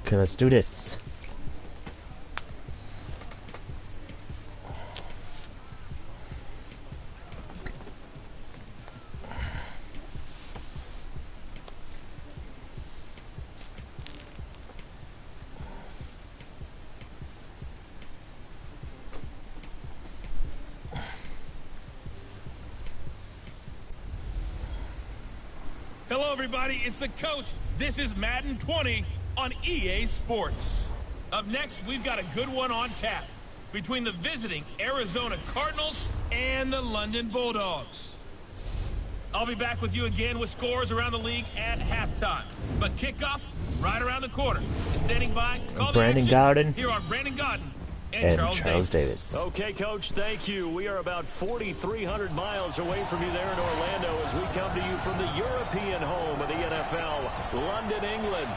Okay, let's do this. Hello, everybody. It's the coach. This is Madden 20 on EA Sports. Up next, we've got a good one on tap between the visiting Arizona Cardinals and the London Bulldogs. I'll be back with you again with scores around the league at halftime. But kickoff right around the corner. And standing by to call Brandon the Garden. Here are Brandon Garden and Charles Davis. Okay, Coach, thank you. We are about 4,300 miles away from you there in Orlando as we come to you from the European home of the NFL, London, England.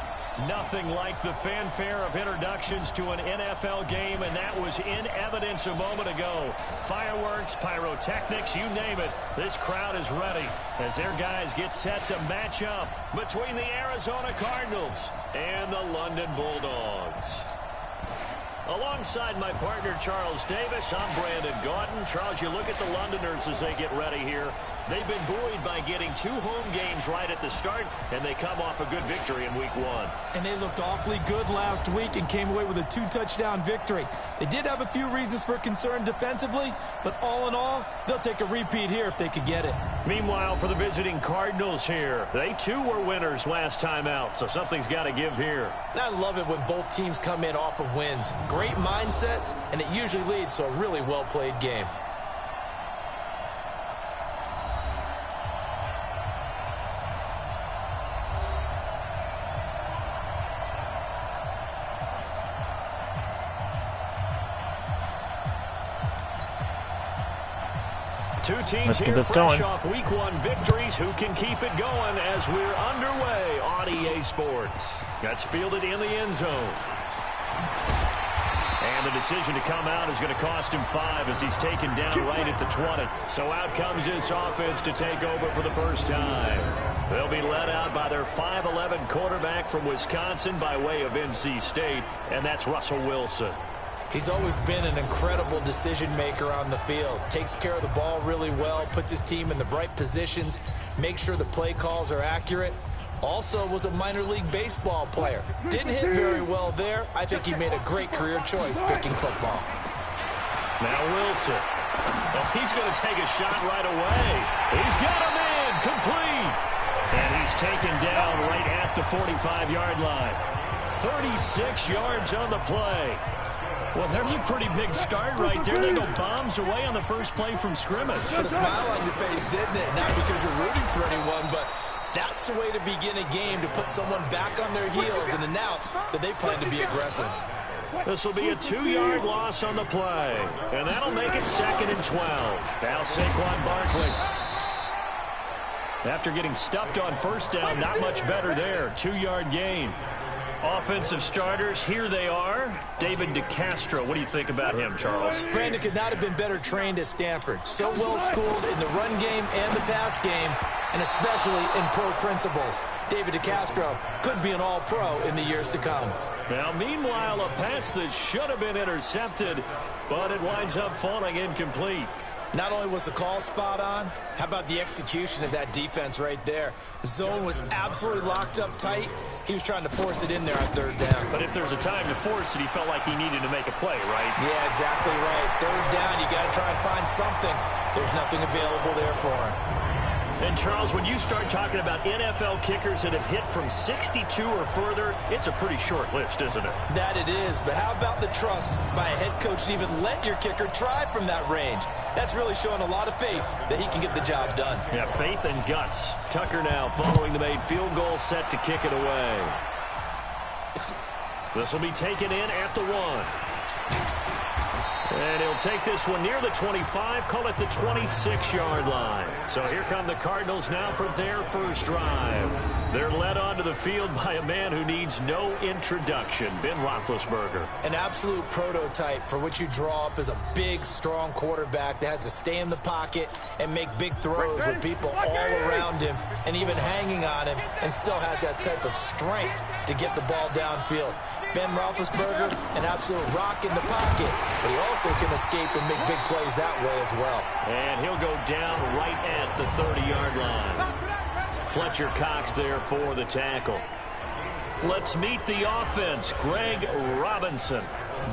Nothing like the fanfare of introductions to an NFL game, and that was in evidence a moment ago. Fireworks, pyrotechnics, you name it. This crowd is ready as their guys get set to match up between the Arizona Cardinals and the London Bulldogs. Alongside my partner, Charles Davis, I'm Brandon Gaudin. Charles, you look at the Londoners as they get ready here. They've been buoyed by getting 2 home games right at the start, and they come off a good victory in Week 1. And they looked awfully good last week and came away with a 2-touchdown victory. They did have a few reasons for concern defensively, but all in all, they'll take a repeat here if they could get it. Meanwhile, for the visiting Cardinals here, they too were winners last time out, so something's got to give here. And I love it when both teams come in off of wins. Great mindsets, and it usually leads to a really well-played game. Two teams Let's get here this fresh going. off Week 1 victories. Who can keep it going as we're underway on EA Sports? That's fielded in the end zone. And the decision to come out is going to cost him 5 as he's taken down right at the 20. So out comes this offense to take over for the first time. They'll be led out by their 5'11" quarterback from Wisconsin by way of NC State, and that's Russell Wilson. He's always been an incredible decision maker on the field. Takes care of the ball really well, puts his team in the right positions, makes sure the play calls are accurate. Also was a minor league baseball player. Didn't hit very well there. I think he made a great career choice picking football. Now Wilson. Oh, he's going to take a shot right away. He's got him in, complete. And he's taken down right at the 45-yard line. 36 yards on the play. Well, there's a pretty big start right there. They go bombs away on the first play from scrimmage. Put a smile on your face, didn't it? Not because you're rooting for anyone, but that's the way to begin a game, to put someone back on their heels and announce that they plan to be aggressive. This will be a 2-yard loss on the play, and that'll make it 2nd and 12. Now Saquon Barkley. After getting stuffed on first down, not much better there. 2-yard gain. Offensive starters, here they are. David DeCastro, what do you think about him, Charles? Brandon could not have been better trained at Stanford. So well schooled in the run game and the pass game, and especially in pro principles. David DeCastro could be an all-pro in the years to come. Now, meanwhile, a pass that should have been intercepted, but it winds up falling incomplete. Not only was the call spot on, how about the execution of that defense right there? The zone was absolutely locked up tight. He was trying to force it in there on 3rd down. But if there's a time to force it, he felt like he needed to make a play, right? Yeah, exactly right. 3rd down, you got to try and find something. There's nothing available there for him. And, Charles, when you start talking about NFL kickers that have hit from 62 or further, it's a pretty short list, isn't it? That it is, but how about the trust by a head coach to even let your kicker try from that range? That's really showing a lot of faith that he can get the job done. Yeah, faith and guts. Tucker now following the made field goal, set to kick it away. This will be taken in at the 1. And he'll take this one near the 25, call it the 26-yard line. So here come the Cardinals now for their first drive. They're led onto the field by a man who needs no introduction, Ben Roethlisberger. An absolute prototype for what you draw up as a big, strong quarterback that has to stay in the pocket and make big throws with people all around him and even hanging on him, and still has that type of strength to get the ball downfield. Ben Roethlisberger, an absolute rock in the pocket, but he also can escape and make big plays that way as well. And he'll go down right at the 30-yard line. Fletcher Cox there for the tackle. Let's meet the offense. Greg Robinson.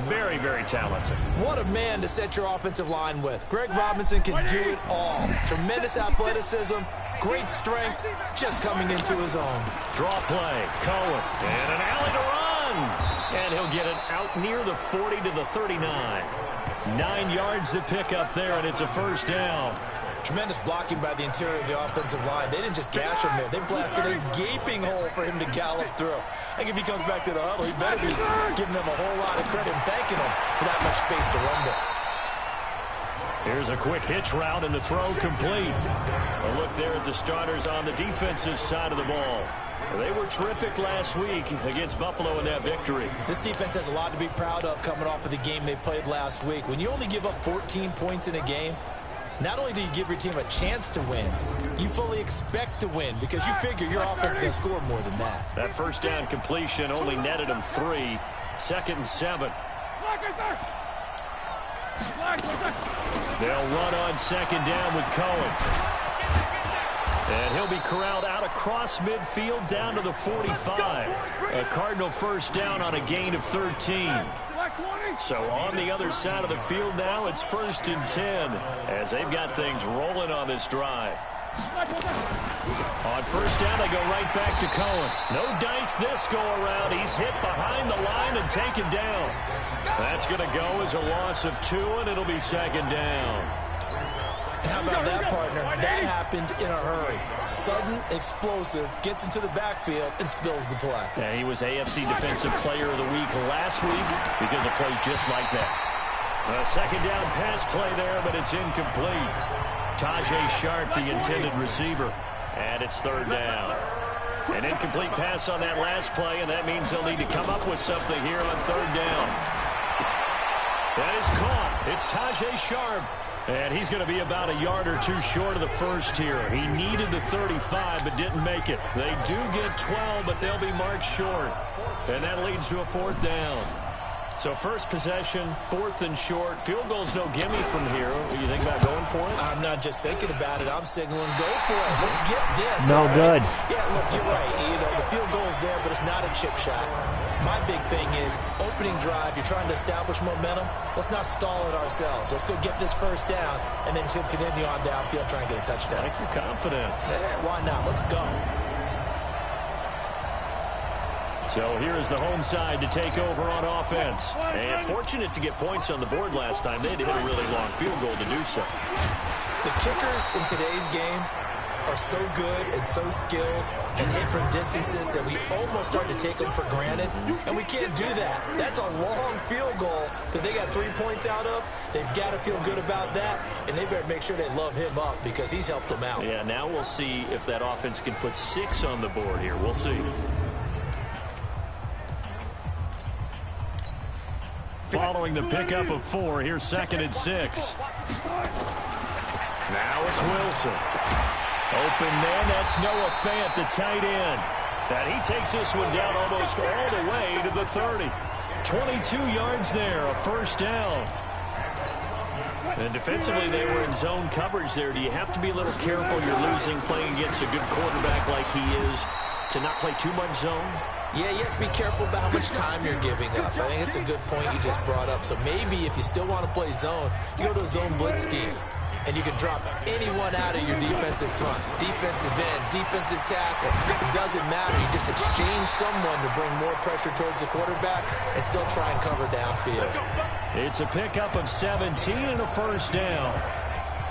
Very, very talented. What a man to set your offensive line with. Greg Robinson can do it all. Tremendous athleticism, great strength, just coming into his own. Draw play. Cohen. And an alley to run. And he'll get it out near the 40 to the 39. 9 yards to pick up there, and it's a first down. Tremendous blocking by the interior of the offensive line. They didn't just gash him there. They blasted a gaping hole for him to gallop through. I think if he comes back to the huddle, he better be giving them a whole lot of credit and thanking them for that much space to rumble. Here's a quick hitch route and the throw complete. A look there at the starters on the defensive side of the ball. They were terrific last week against Buffalo in that victory. This defense has a lot to be proud of coming off of the game they played last week. When you only give up 14 points in a game, not only do you give your team a chance to win, you fully expect to win because you figure your offense is going to score more than that. That first down completion only netted him 3. 2nd and 7. They'll run on 2nd down with Cohen. And he'll be corralled out across midfield down to the 45. A Cardinal first down on a gain of 13. So on the other side of the field now, it's 1st and 10 as they've got things rolling on this drive. On first down, they go right back to Cohen. No dice this go around. He's hit behind the line and taken down. That's going to go as a loss of 2, and it'll be 2nd down. And how about that, partner? That happened in a hurry. Sudden, explosive, gets into the backfield, and spills the play. And he was AFC Defensive Player of the Week last week because of plays just like that. A 2nd down pass play there, but it's incomplete. Tajay Sharp, the intended receiver. And it's 3rd down. An incomplete pass on that last play, and that means they'll need to come up with something here on 3rd down. That is caught. It's Tajay Sharp. And he's going to be about a yard or 2 short of the first here. He needed the 35, but didn't make it. They do get 12, but they'll be marked short. And that leads to a 4th down. So first possession, 4th and short. Field goal's no gimme from here. What do you think about going for it? I'm not just thinking about it. I'm signaling go for it. Let's get this. No good. Yeah, look, you're right. You know, the field goal's there, but it's not a chip shot. My big thing is opening drive. You're trying to establish momentum. Let's not stall it ourselves. Let's go get this first down and then continue on downfield, try and get a touchdown. I like your confidence. Yeah, why not? Let's go. So here is the home side to take over on offense. And fortunate to get points on the board last time. They had to hit a really long field goal to do so. The kickers in today's game are so good and so skilled and hit from distances that we almost start to take them for granted, and we can't do that. That's a long field goal that they got 3 points out of. They've got to feel good about that, and they better make sure they love him up because he's helped them out. Yeah, now we'll see if that offense can put 6 on the board here. We'll see. Following the pickup of 4, here's 2nd and 6. Now it's Wilson. Open man, that's Noah Fant, the tight end. And he takes this one down almost all the way to the 30. 22 yards there, a first down. And defensively, they were in zone coverage there. Do you have to be a little careful? You're losing, playing against a good quarterback like he is, to not play too much zone? Yeah, you have to be careful about how much time you're giving up. I think it's a good point you just brought up. So maybe if you still want to play zone, you go to a zone blitz scheme. And you can drop anyone out of your defensive front. Defensive end, defensive tackle. It doesn't matter. You just exchange someone to bring more pressure towards the quarterback and still try and cover downfield. It's a pickup of 17 and a first down.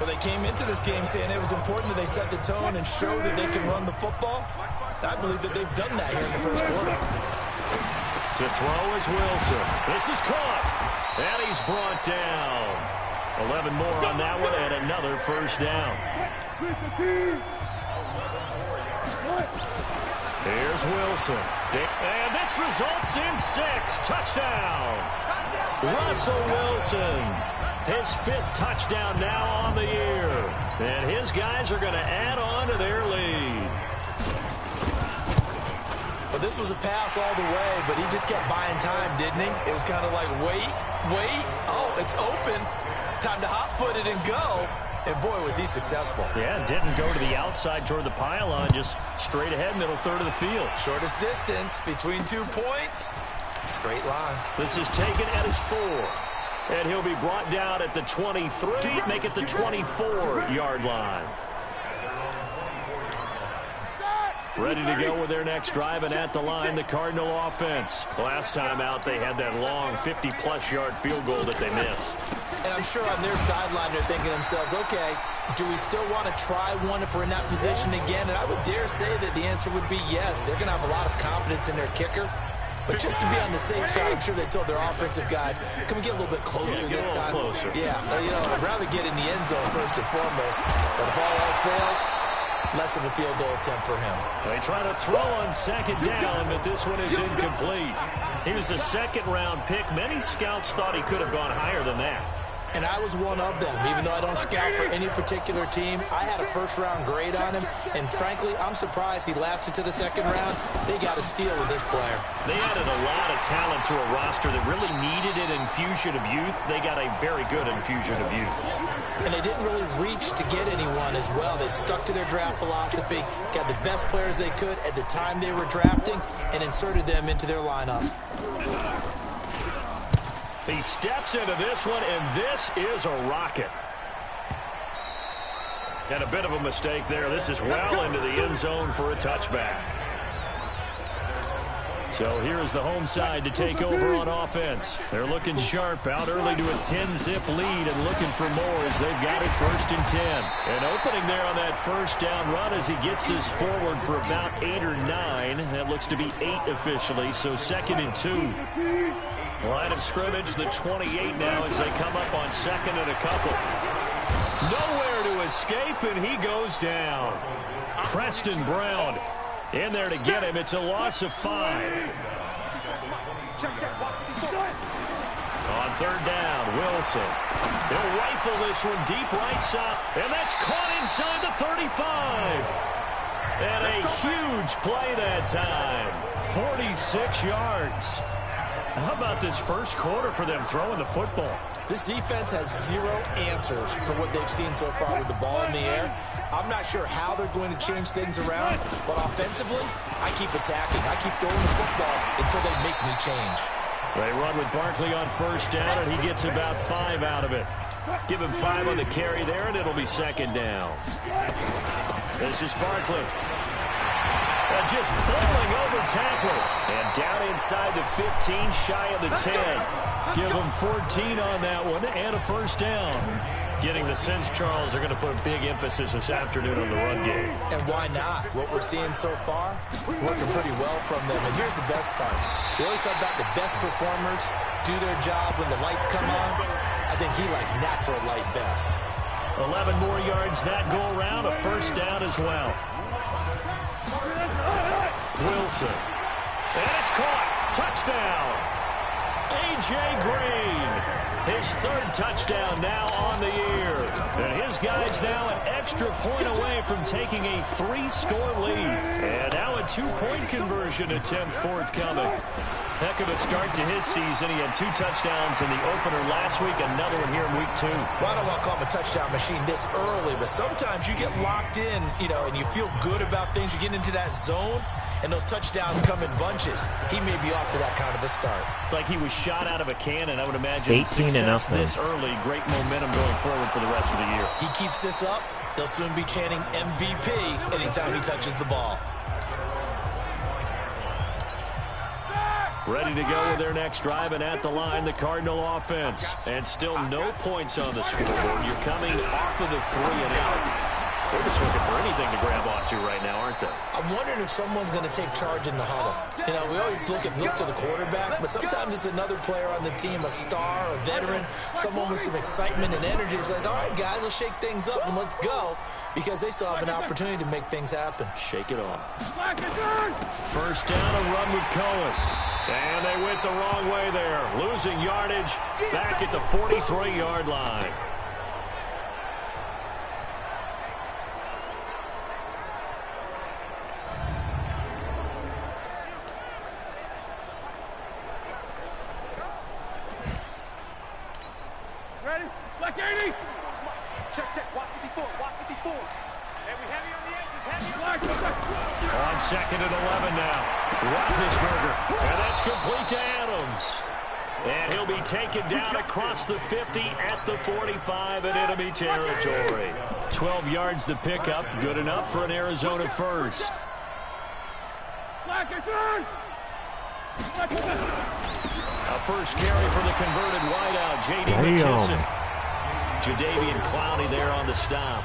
Well, they came into this game saying it was important that they set the tone and show that they can run the football. I believe that they've done that here in the first quarter. To throw is Wilson. This is caught. And he's brought down. 11 more on that one and another first down. Here's Wilson. And this results in 6. Touchdown. Russell Wilson. His 5th touchdown now on the year. And his guys are going to add on to their lead. Well, this was a pass all the way, but he just kept buying time, didn't he? It was kind of like, wait. Oh, it's open. Time to hot-foot it and go. And, boy, was he successful. Yeah, didn't go to the outside toward the pylon, just straight ahead, middle third of the field. Shortest distance between 2 points. Straight line. This is taken at his 4. And he'll be brought down at the 23, make it the 24-yard line. Ready to go with their next drive, and at the line, the Cardinal offense. Last time out, they had that long 50-plus yard field goal that they missed. And I'm sure on their sideline, they're thinking to themselves, okay, do we still want to try one if we're in that position again? And I would dare say that the answer would be yes. They're going to have a lot of confidence in their kicker. But just to be on the safe side, I'm sure they told their offensive guys, can we get a little bit closer this time? Closer. Yeah, I'd rather get in the end zone first and foremost. But if all else fails, less of a field goal attempt for him. They try to throw on second down, but this one is incomplete. He was a second-round pick. Many scouts thought he could have gone higher than that. And I was one of them. Even though I don't scout for any particular team, I had a first-round grade on him. And frankly, I'm surprised he lasted to the second round. They got a steal with this player. They added a lot of talent to a roster that really needed an infusion of youth. They got a very good infusion of youth. And they didn't really reach to get anyone as well. They stuck to their draft philosophy, got the best players they could at the time they were drafting, and inserted them into their lineup. He steps into this one, and this is a rocket. And a bit of a mistake there. This is well into the end zone for a touchback. So here's the home side to take over on offense. They're looking sharp, out early to a 10-zip lead and looking for more as they've got it 1st and 10. And opening there on that first down run as he gets this forward for about 8 or 9. That looks to be 8 officially, so 2nd and 2. Line of scrimmage, the 28 now as they come up on 2nd and a couple. Nowhere to escape, and he goes down. Preston Brown in there to get him. It's a loss of 5. On 3rd down, Wilson. They'll rifle this one deep right side, and that's caught inside the 35. And a huge play that time. 46 yards. How about this first quarter for them throwing the football? This defense has 0 answers for what they've seen so far with the ball in the air. I'm not sure how they're going to change things around, but offensively, I keep attacking. I keep throwing the football until they make me change. They run with Barkley on 1st down, and he gets about 5 out of it. Give him 5 on the carry there, and it'll be 2nd down. This is Barkley. Just bowling over tacklers. And down inside the 15, shy of the 10. Give them 14 on that one and a 1st down. Getting the sense, Charles, they're going to put a big emphasis this afternoon on the run game. And why not? What we're seeing so far, working pretty well from them. And here's the best part. We always talk about the best performers do their job when the lights come on. I think he likes natural light best. 11 more yards that go around, a 1st down as well. Wilson. And it's caught. Touchdown. A.J. Green. His 3rd touchdown now on the year. And his guys now an extra point away from taking a 3-score lead. And now a 2-point conversion attempt forthcoming. Heck of a start to his season. He had 2 touchdowns in the opener last week, another one here in week 2. Well, I don't want to call him a touchdown machine this early, but sometimes you get locked in, and you feel good about things. You get into that zone, and those touchdowns come in bunches. He may be off to that kind of a start. It's like he was shot out of a cannon. I would imagine 18 and up this early, great momentum going forward for the rest of the year. He keeps this up, they'll soon be chanting MVP anytime he touches the ball. Ready to go with their next drive, and at the line, the Cardinal offense. And still no points on the scoreboard. You're coming off of the 3 and out. They're just looking for anything to grab onto right now, aren't they? I'm wondering if someone's going to take charge in the huddle. We always look to the quarterback, but sometimes it's another player on the team, a star, a veteran, someone with some excitement and energy. It's like, all right, guys, let's shake things up and let's go, because they still have an opportunity to make things happen. Shake it off. 1st down, a run with Cohen. And they went the wrong way there. Losing yardage back at the 43-yard line. On 2nd and 11 now. Roethlisberger. And that's complete to Adams. And he'll be taken down across the 50 at the 45 in enemy territory. 12 yards to pick up. Good enough for an Arizona first. A first carry for the converted wideout, J.D. McKissick. Jadeveon Clowney there on the stop.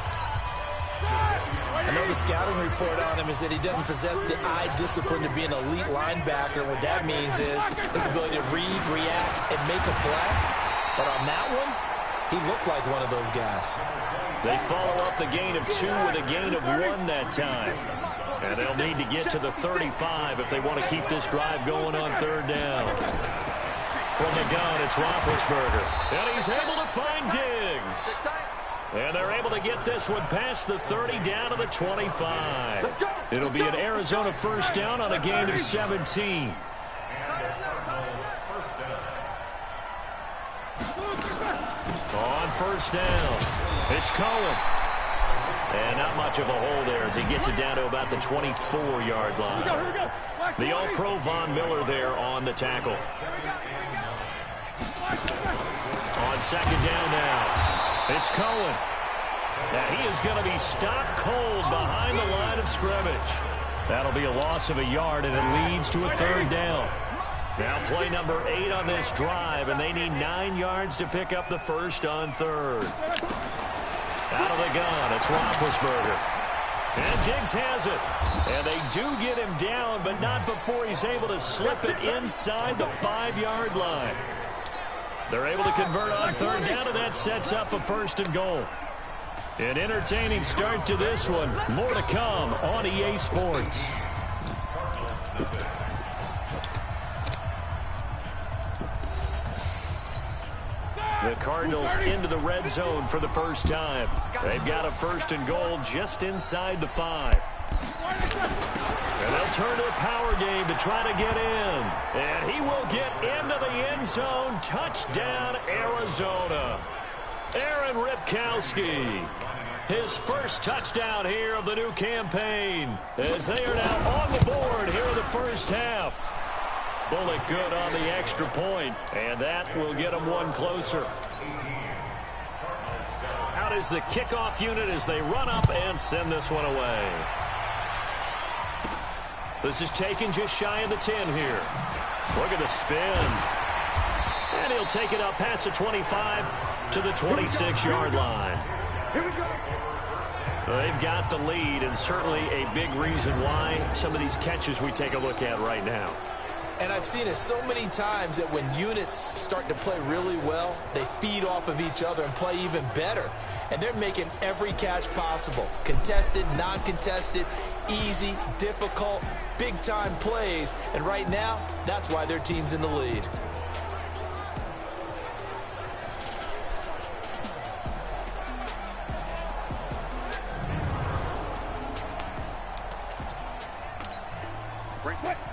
I know the scouting report on him is that he doesn't possess the eye discipline to be an elite linebacker. What that means is his ability to read, react, and make a play. But on that one, he looked like one of those guys. They follow up the gain of 2 with a gain of 1 that time. And they'll need to get to the 35 if they want to keep this drive going on 3rd down. From the gun, it's Roethlisberger. And he's able to find Diggs. And they're able to get this one past the 30 down to the 25. It'll be an Arizona first down on a gain of 17. On first down, it's Cohen. And not much of a hole there as he gets it down to about the 24-yard line. The All-Pro Von Miller there on the tackle. On 2nd down now, it's Cohen. Now he is going to be stopped cold behind the line of scrimmage. That'll be a loss of a yard, and it leads to a 3rd down. Now play number 8 on this drive, and they need 9 yards to pick up the first on 3rd. Out of the gun, it's Roethlisberger. And Diggs has it. And they do get him down, but not before he's able to slip it inside the 5-yard line. They're able to convert on 3rd down, and that sets up a 1st and goal. An entertaining start to this one. More to come on EA Sports. The Cardinals into the red zone for the first time. They've got a 1st and goal just inside the 5. And they'll turn to a power game to try to get in. And he will get into the end zone. Touchdown, Arizona. Aaron Ripkowski. His first touchdown here of the new campaign. As they are now on the board here in the first half. Bullet good on the extra point, and that will get them one closer. Out is the kickoff unit as they run up and send this one away. This is taken just shy of the 10 here. Look at the spin. And he'll take it up past the 25 to the 26-yard line. Here we go. They've got the lead, and certainly a big reason why some of these catches we take a look at right now. And I've seen it so many times that when units start to play really well, they feed off of each other and play even better. And they're making every catch possible. Contested, non-contested, easy, difficult, big-time plays. And right now, that's why their team's in the lead.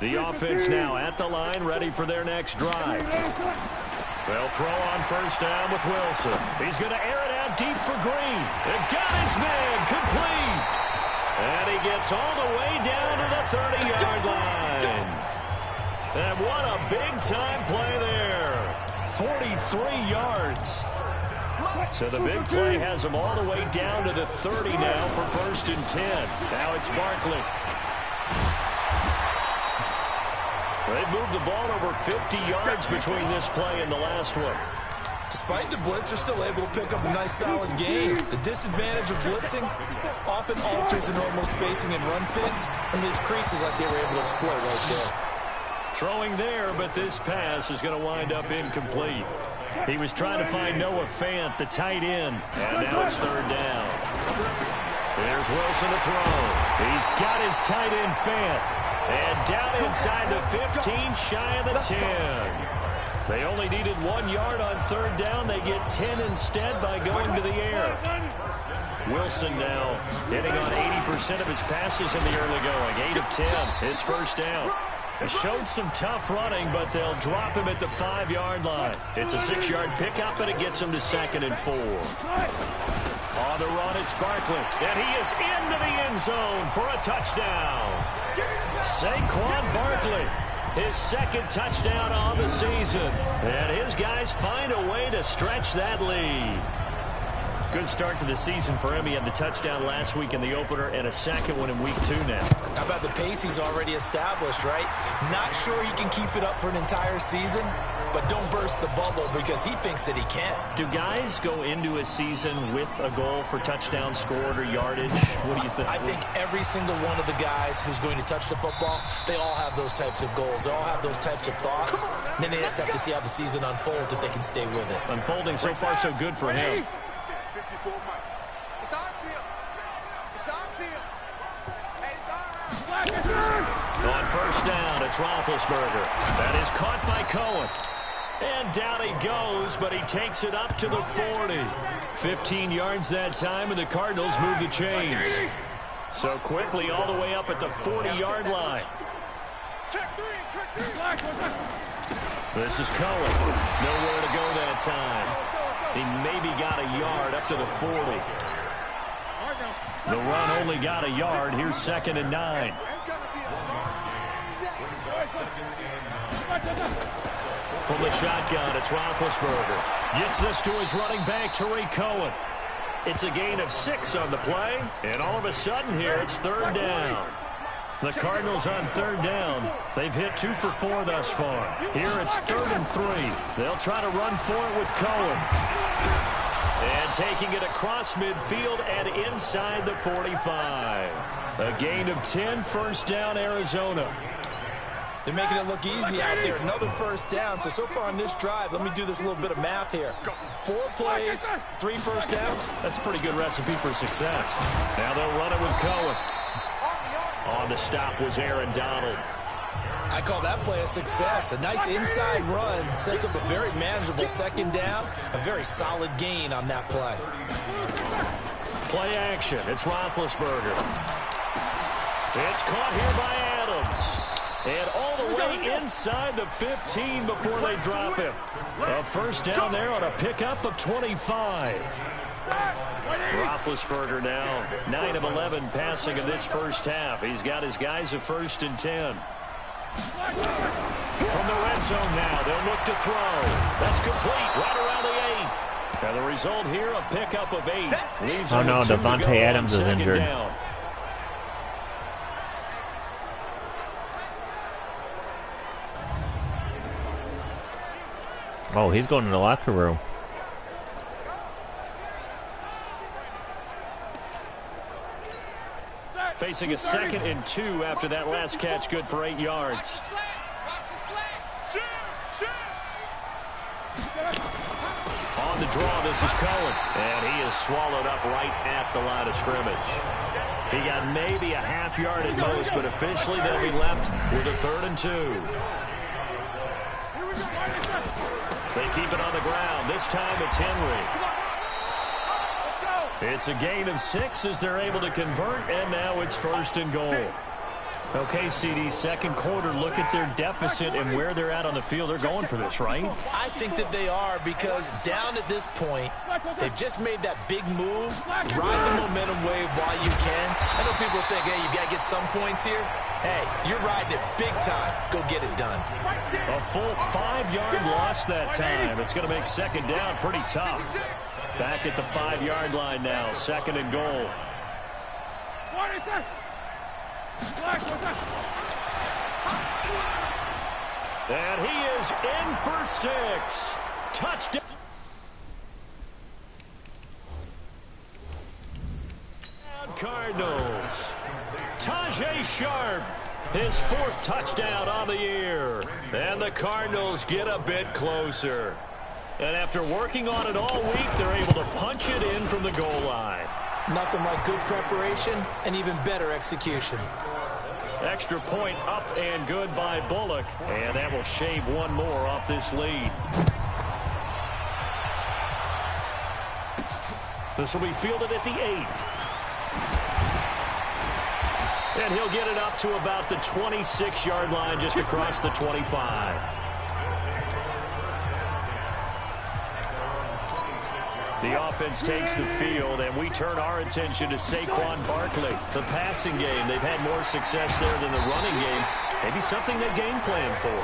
The offense now at the line, ready for their next drive. They'll throw on first down with Wilson. He's going to air it out deep for Green. It got his man complete. And he gets all the way down to the 30-yard line. And what a big-time play there. 43 yards. So the big play has him all the way down to the 30 now for 1st and 10. Now it's Barkley. They've moved the ball over 50 yards between this play and the last one. Despite the blitz, they're still able to pick up a nice, solid gain. The disadvantage of blitzing often alters the normal spacing and run fits and leaves creases like they were able to exploit right there. Throwing there, but this pass is going to wind up incomplete. He was trying to find Noah Fant, the tight end, and now it's 3rd down. There's Wilson to throw. He's got his tight end Fant. And down inside the 15, shy of the 10. They only needed 1 yard on 3rd down. They get 10 instead by going to the air. Wilson now hitting on 80% of his passes in the early going. 8 of 10. It's first down. He showed some tough running, but they'll drop him at the 5-yard line. It's a 6-yard pickup, and it gets him to 2nd and 4. On the run, it's Barkley, and he is into the end zone for a touchdown. Saquon Barkley, his 2nd touchdown on the season, and his guys find a way to stretch that lead. Good start to the season for him. He had the touchdown last week in the opener and a 2nd one in week 2 now. How about the pace he's already established, right? Not sure he can keep it up for an entire season, but don't burst the bubble because he thinks that he can. Do guys go into a season with a goal for touchdown scored or yardage? What do you think? I think every single one of the guys who's going to touch the football, they all have those types of goals. They all have those types of thoughts. And then they just have to see how the season unfolds if they can stay with it. Unfolding so far so good for him. It's our field. It's our field. Hey, it's our round. On first down, it's Roethlisberger. That is caught by Cohen. And down he goes, but he takes it up to the 40. 15 yards that time, and the Cardinals move the chains. So quickly all the way up at the 40-yard line. This is Cohen. Nowhere to go that time. He maybe got a yard up to the 40. The run only got a yard. Here's 2nd and 9. From the shotgun, it's Roethlisberger. Gets this to his running back, Tariq Cohen. It's a gain of 6 on the play, and all of a sudden here it's 3rd down. The Cardinals on 3rd down. They've hit 2 for 4 thus far. Here it's 3rd and 3. They'll try to run for it with Cohen. And taking it across midfield and inside the 45. A gain of 10, first down, Arizona. They're making it look easy out there. Another first down. So far on this drive, let me do this little bit of math here. 4 plays, 3 first downs. That's a pretty good recipe for success. Now they'll run it with Cohen. On the stop was Aaron Donald. I call that play a success. A nice inside run sets up a very manageable 2nd down. A very solid gain on that play. Play action. It's Roethlisberger. It's caught here by Adams. And all the way inside the 15 before they drop him. A first down there on a pickup of 25. Roethlisberger now 9 of 11 passing in this first half. He's got his guys a 1st and 10. From the red zone now, they'll look to throw. That's complete right around the 8. And the result here, a pickup of 8. Leaves oh no, Devontae Adams is injured. Down. Oh, he's going to the locker room. Facing a 2nd and 2 after that last catch, good for 8 yards. On the draw, this is Cohen. And he is swallowed up right at the line of scrimmage. He got maybe a half yard at most, but officially they'll be left with a 3rd and 2. They keep it on the ground. This time it's Henry. It's a gain of 6 as they're able to convert, and now it's 1st and goal. Okay, CD, second quarter, look at their deficit and where they're at on the field. They're going for this, right? I think that they are, because down at this point, they've just made that big move. Ride the momentum wave while you can. I know people think, hey, you got to get some points here. Hey, you're riding it big time. Go get it done. A full 5-yard loss that time. It's going to make 2nd down pretty tough. Back at the 5-yard line now, 2nd and goal. And he is in for 6. Touchdown. Cardinals. Tajay Sharp, his 4th touchdown on the year. And the Cardinals get a bit closer. And after working on it all week, they're able to punch it in from the goal line. Nothing like good preparation and even better execution. Extra point up and good by Bullock. And that will shave one more off this lead. This will be fielded at the 8. And he'll get it up to about the 26-yard line, just across the 25. The offense takes the field, and we turn our attention to Saquon Barkley. The passing game, they've had more success there than the running game. Maybe something they game plan for.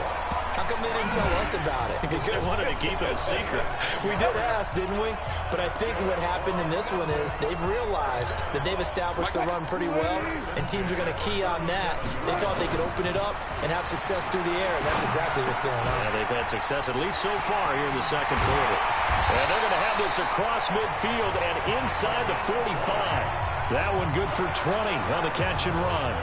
How come they didn't tell us about it? Because they wanted to keep it a secret. We did ask, didn't we? But I think what happened in this one is they've realized that they've established the run pretty well, and teams are going to key on that. They thought they could open it up and have success through the air, and that's exactly what's going on. Yeah, they've had success, at least so far, here in the second quarter. And they're going to have this across midfield and inside the 45. That one good for 20 on the catch and run.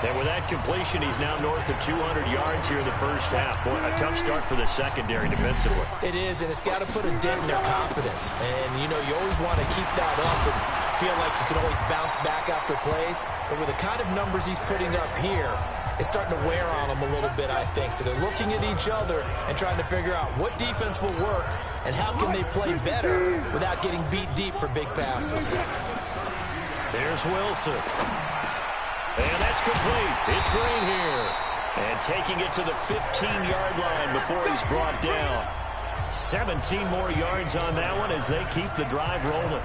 And with that completion, he's now north of 200 yards here in the first half. Boy, a tough start for the secondary defensively. It is, and it's got to put a dent in their confidence. And, you know, you always want to keep that up and feel like you can always bounce back after plays. But with the kind of numbers he's putting up here, it's starting to wear on them a little bit, I think. So they're looking at each other and trying to figure out what defense will work and how can they play better without getting beat deep for big passes. There's Wilson. And that's complete. It's Green here. And taking it to the 15-yard line before he's brought down. 17 more yards on that one as they keep the drive rolling.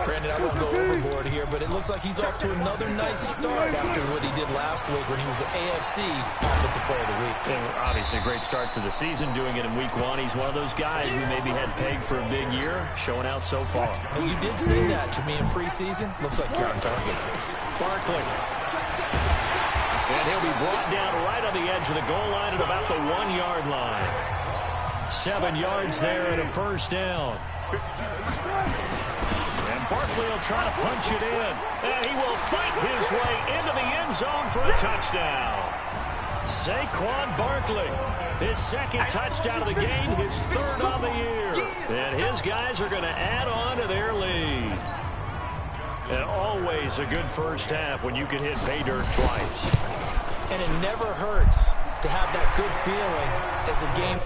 Brandon, I won't go overboard here, but it looks like he's off to another nice start after what he did last week when he was the AFC Offensive Player of the Week. And obviously a great start to the season, doing it in week 1. He's one of those guys we maybe had pegged for a big year, showing out so far. And you did say that to me in preseason. Looks like you're on target. Barkley. And he'll be brought down right on the edge of the goal line at about the 1-yard line. 7 yards there and a first down. And Barkley will try to punch it in. And he will fight his way into the end zone for a touchdown. Saquon Barkley, his second touchdown of the game, his third on the year. And his guys are going to add on to their lead. And always a good first half when you can hit pay dirt twice. And it never hurts to have that good feeling as the game...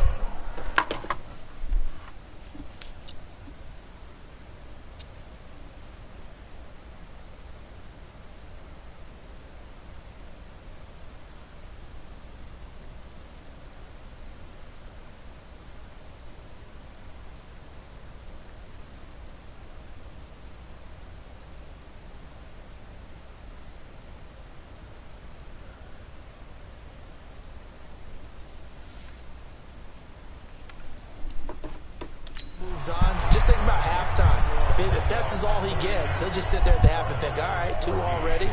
on. Just think about halftime. If that's all he gets, he'll just sit there at the half and think, all right, 2 already.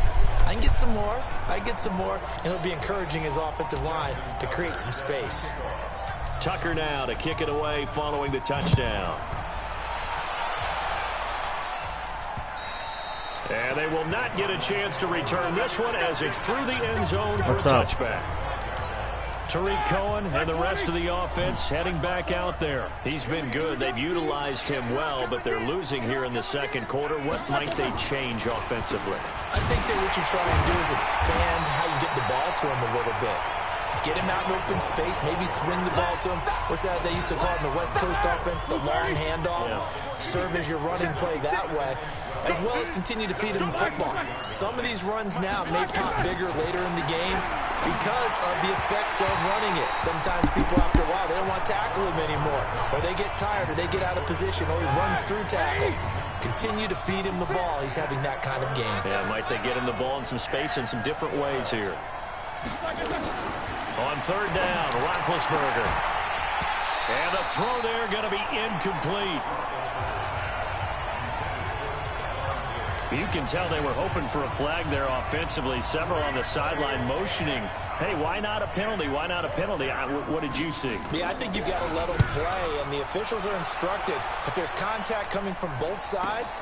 I can get some more. I can get some more. And he'll be encouraging his offensive line to create some space. Tucker now to kick it away following the touchdown. And they will not get a chance to return this one as it's through the end zone for a touchback. Tariq Cohen and the rest of the offense heading back out there. He's been good. They've utilized him well, but they're losing here in the second quarter. What might they change offensively? I think that what you try and do is expand how you get the ball to him a little bit. Get him out in open space, maybe swing the ball to him. What's that they used to call it in the West Coast offense, the long handoff? Yeah. Serve as your running play that way, as well as continue to feed him the football. Some of these runs now may pop bigger later in the game because of the effects of running it. Sometimes people, after a while, they don't want to tackle him anymore, or they get tired, or they get out of position, or he runs through tackles. Continue to feed him the ball. He's having that kind of game. Yeah, might they get him the ball in some space in some different ways here. On third down, Roethlisberger. And the throw there going to be incomplete. You can tell they were hoping for a flag there offensively. Several on the sideline motioning. Hey, why not a penalty? Why not a penalty? What did you see? Yeah, I think you've got to let them play, and the officials are instructed. If there's contact coming from both sides,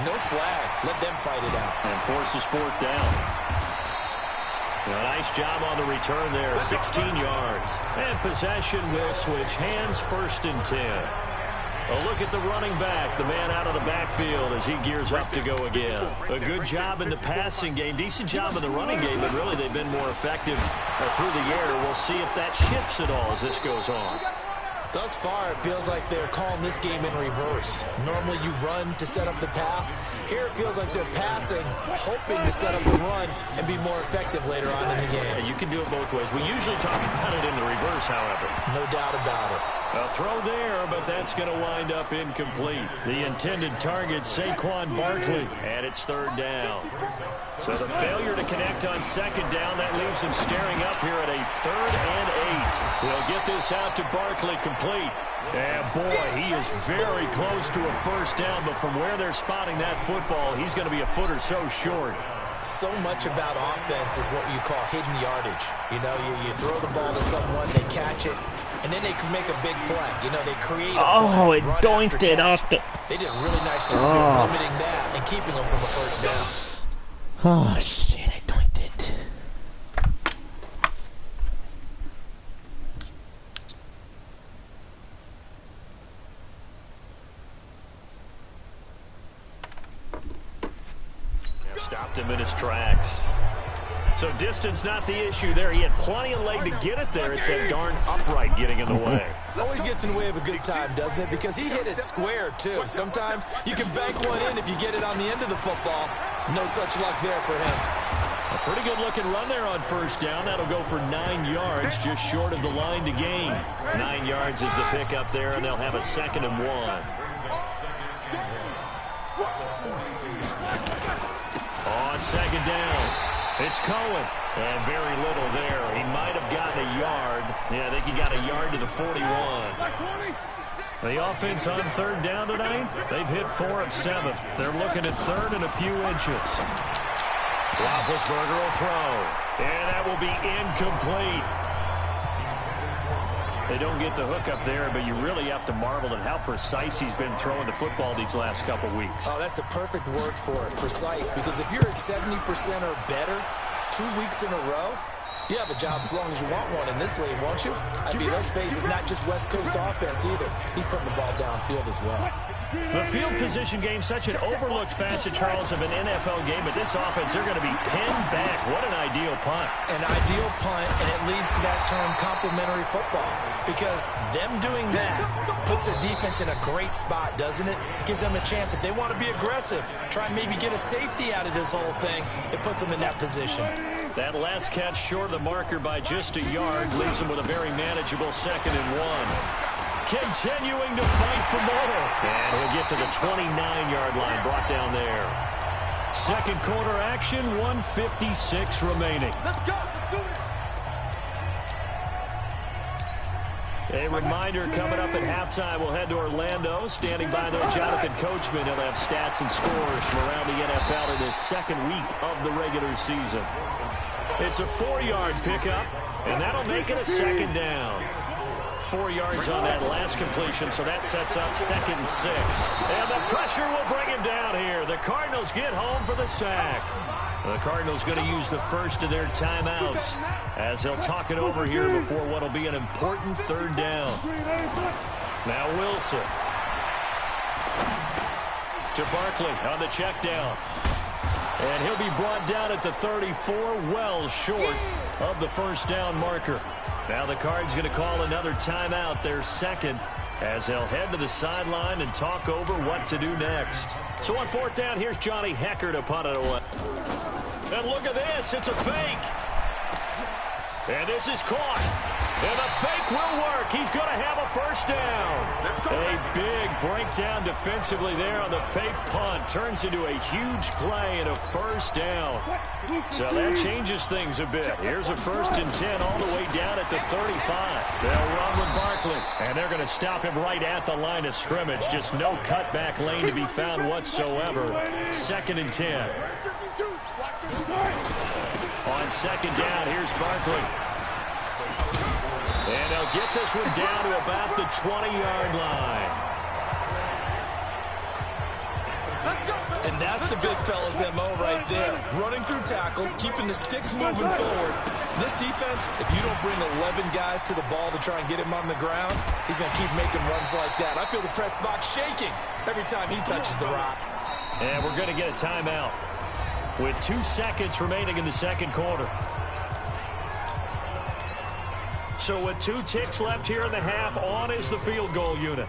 no flag. Let them fight it out. And forces fourth down. A nice job on the return there, 16 yards. And possession will switch hands, 1st and 10. A look at the running back, the man out of the backfield as he gears up to go again. A good job in the passing game, decent job in the running game, but really they've been more effective through the air. We'll see if that shifts at all as this goes on. Thus far, it feels like they're calling this game in reverse. Normally you run to set up the pass. Here it feels like they're passing, hoping to set up the run and be more effective later on in the game. Yeah, you can do it both ways. We usually talk about it in the reverse, however. No doubt about it. A throw there, but that's going to wind up incomplete. The intended target, Saquon Barkley, and it's third down. So the failure to connect on second down, that leaves him staring up here at a 3rd and 8. We'll get this out to Barkley complete. And boy, he is very close to a first down, but from where they're spotting that football, he's going to be a foot or so short. So much about offense is what you call hidden yardage. You know, you throw the ball to someone, they catch it, and then they can make a big play. You know, they create a play, it doinked it off the... They did a really nice job of limiting that and keeping them from a first down. Oh, shit, I doinked it. Stopped him in his tracks. So distance not the issue there. He had plenty of leg to get it there. It's that darn upright getting in the way. Always gets in the way of a good time, doesn't it? Because he hit it square, too. Sometimes you can bank one in if you get it on the end of the football. No such luck there for him. A pretty good-looking run there on first down. That'll go for 9 yards, just short of the line to gain. 9 yards is the pickup there, and they'll have a 2nd and 1. On second down, it's Cohen. And very little there. He might have gotten a yard. Yeah, I think he got a yard to the 41. The offense on third down tonight, they've hit 4 of 7. They're looking at 3rd and a few inches. Roethlisberger will throw. And that will be incomplete. They don't get the hook up there, but you really have to marvel at how precise he's been throwing the football these last couple weeks. Oh, that's a perfect word for it, precise. Because if you're at 70% or better 2 weeks in a row, you have a job as long as you want one in this league, won't you? I mean, let's face it, it's not just West Coast offense either. He's putting the ball downfield as well. The field position game, such an overlooked facet, Charles, of an NFL game, but this offense, they're going to be pinned back. What an ideal punt. An ideal punt, and it leads to that term complementary football. Because them doing that puts their defense in a great spot, doesn't it? Gives them a chance. If they want to be aggressive, try and maybe get a safety out of this whole thing, it puts them in that position. That last catch short of the marker by just a yard leaves them with a very manageable 2nd and 1. Continuing to fight for more. And he'll get to the 29-yard line, brought down there. Second quarter action, 1:56 remaining. Let's go. Let's do it. A reminder coming up at halftime, we'll head to Orlando. Standing by there, Jonathan Coachman. He'll have stats and scores from around the NFL in his 2nd week of the regular season. It's a 4-yard pickup, and that'll make it a 2nd down. 4 yards on that last completion, so that sets up 2nd and 6. And the pressure will bring him down here. The Cardinals get home for the sack. The Cardinals going to use the first of their timeouts as they'll talk it over here before what will be an important 3rd down. Now Wilson to Barkley on the check down. And he'll be brought down at the 34, well short of the first down marker. Now the Cards going to call another timeout, their 2nd, as they'll head to the sideline and talk over what to do next. So on 4th down, here's Johnny Hecker to punt it away. And look at this, it's a fake. And this is caught. And the fake will work. He's going to have a first down. A big breakdown defensively there on the fake punt. Turns into a huge play and a first down. So that changes things a bit. Here's a 1st and 10 all the way down at the 35. They'll run with Barkley. And they're going to stop him right at the line of scrimmage. Just no cutback lane to be found whatsoever. 2nd and 10. On 2nd down, here's Barkley. And they'll get this one down to about the 20-yard line. And that's the big fella's MO right there. Running through tackles, keeping the sticks moving forward. This defense, if you don't bring 11 guys to the ball to try and get him on the ground, he's going to keep making runs like that. I feel the press box shaking every time he touches the rock. And we're going to get a timeout with 2 seconds remaining in the 2nd quarter. So with 2 ticks left here in the half, on is the field goal unit.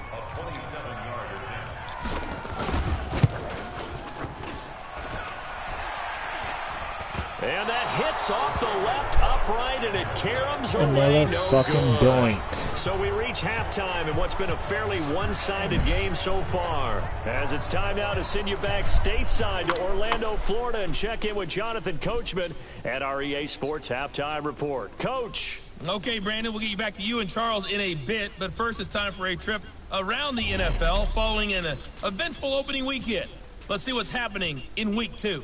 And that hits off the left upright, and it caroms away. Another fucking doink. So we reach halftime in what's been a fairly one-sided game so far. As it's time now to send you back stateside to Orlando, Florida, and check in with Jonathan Coachman at our EA Sports Halftime Report. Coach. Okay, Brandon, we'll get you back to you and Charles in a bit, but first it's time for a trip around the NFL following an eventful opening weekend. Let's see what's happening in Week 2.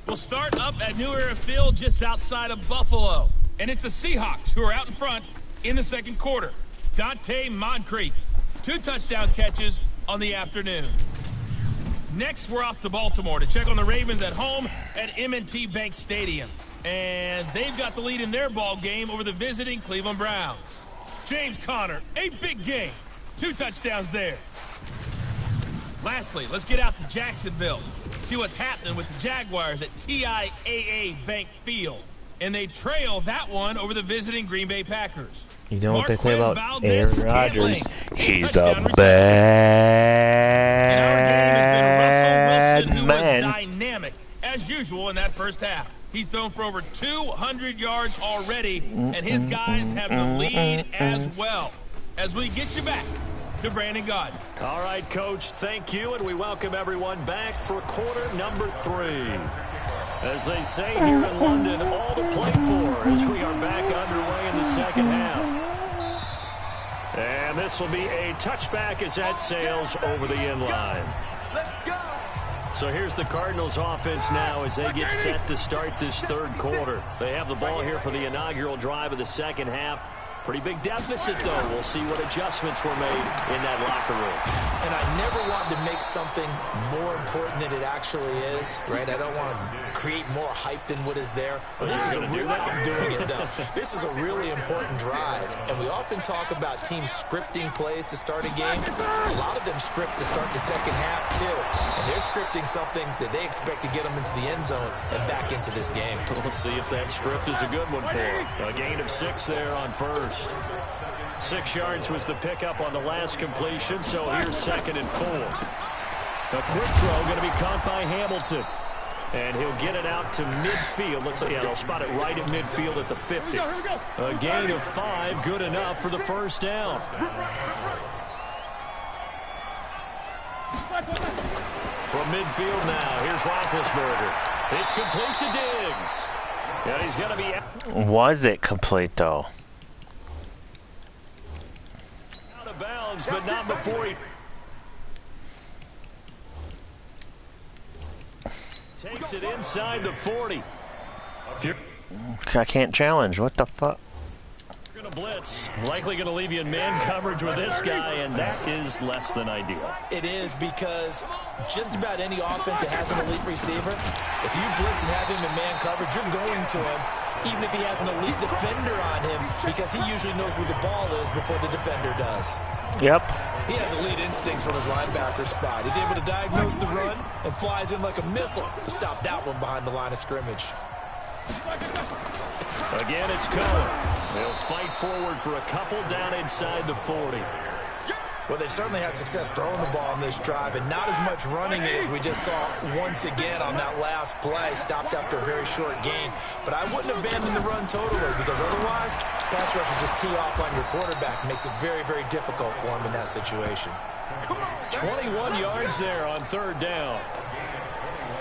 We'll start up at New Era Field just outside of Buffalo. And it's the Seahawks who are out in front in the second quarter. Dante Moncrief, 2 touchdown catches on the afternoon. Next, we're off to Baltimore to check on the Ravens at home at M&T Bank Stadium. And they've got the lead in their ball game over the visiting Cleveland Browns. James Conner, a big game. 2 touchdowns there. Lastly, let's get out to Jacksonville. See what's happening with the Jaguars at TIAA Bank Field. And they trail that one over the visiting Green Bay Packers. You know what they say about Valdez Aaron Rodgers? He's a bad who man. was dynamic, as usual, in that first half. He's thrown for over 200 yards already, and his guys have the lead as well. As we get you back to Brandon Gaudin. All right, Coach, thank you, and we welcome everyone back for quarter number 3. As they say here in London, all to play for as we are back underway in the second half. And this will be a touchback as that sails over the end line. So here's the Cardinals offense now as they get set to start this third quarter. They have the ball here for the inaugural drive of the second half. Pretty big deficit, though. We'll see what adjustments were made in that locker room. And I never want to make something more important than it actually is, right? I don't want to create more hype than what is there. But this is a really, I'm doing it, though. This is a really important drive. And we often talk about teams scripting plays to start a game. A lot of them script to start the second half, too. And they're scripting something that they expect to get them into the end zone and back into this game. We'll see if that script is a good one for them. A gain of 6 there on first. 6 yards was the pickup on the last completion, so here's 2nd and 4. A quick throw going to be caught by Hamilton. And he'll get it out to midfield. Let's see, they'll spot it right at midfield at the 50. A gain of 5, good enough for the first down. From midfield now, here's Roethlisberger. It's complete to Diggs. And he's going to be out. Was it complete, though? Out of bounds, but not before he takes it inside the 40. I can't challenge. What the fuck? Going to blitz. Likely going to leave you in man coverage with this guy, and that is less than ideal. It is because just about any offense that has an elite receiver, if you blitz and have him in man coverage, you're going to him, even if he has an elite defender on him, because he usually knows where the ball is before the defender does. Yep. He has elite instincts from his linebacker spot. He's able to diagnose the run and flies in like a missile to stop that one behind the line of scrimmage. Again, it's Cohen. They'll fight forward for a couple down inside the 40. Well, they certainly had success throwing the ball on this drive, and not as much running it as we just saw once again on that last play. Stopped after a very short gain. But I wouldn't abandon the run totally, because otherwise, pass rush will just tee off on your quarterback. Makes it very, very difficult for him in that situation. 21 yards there on 3rd down.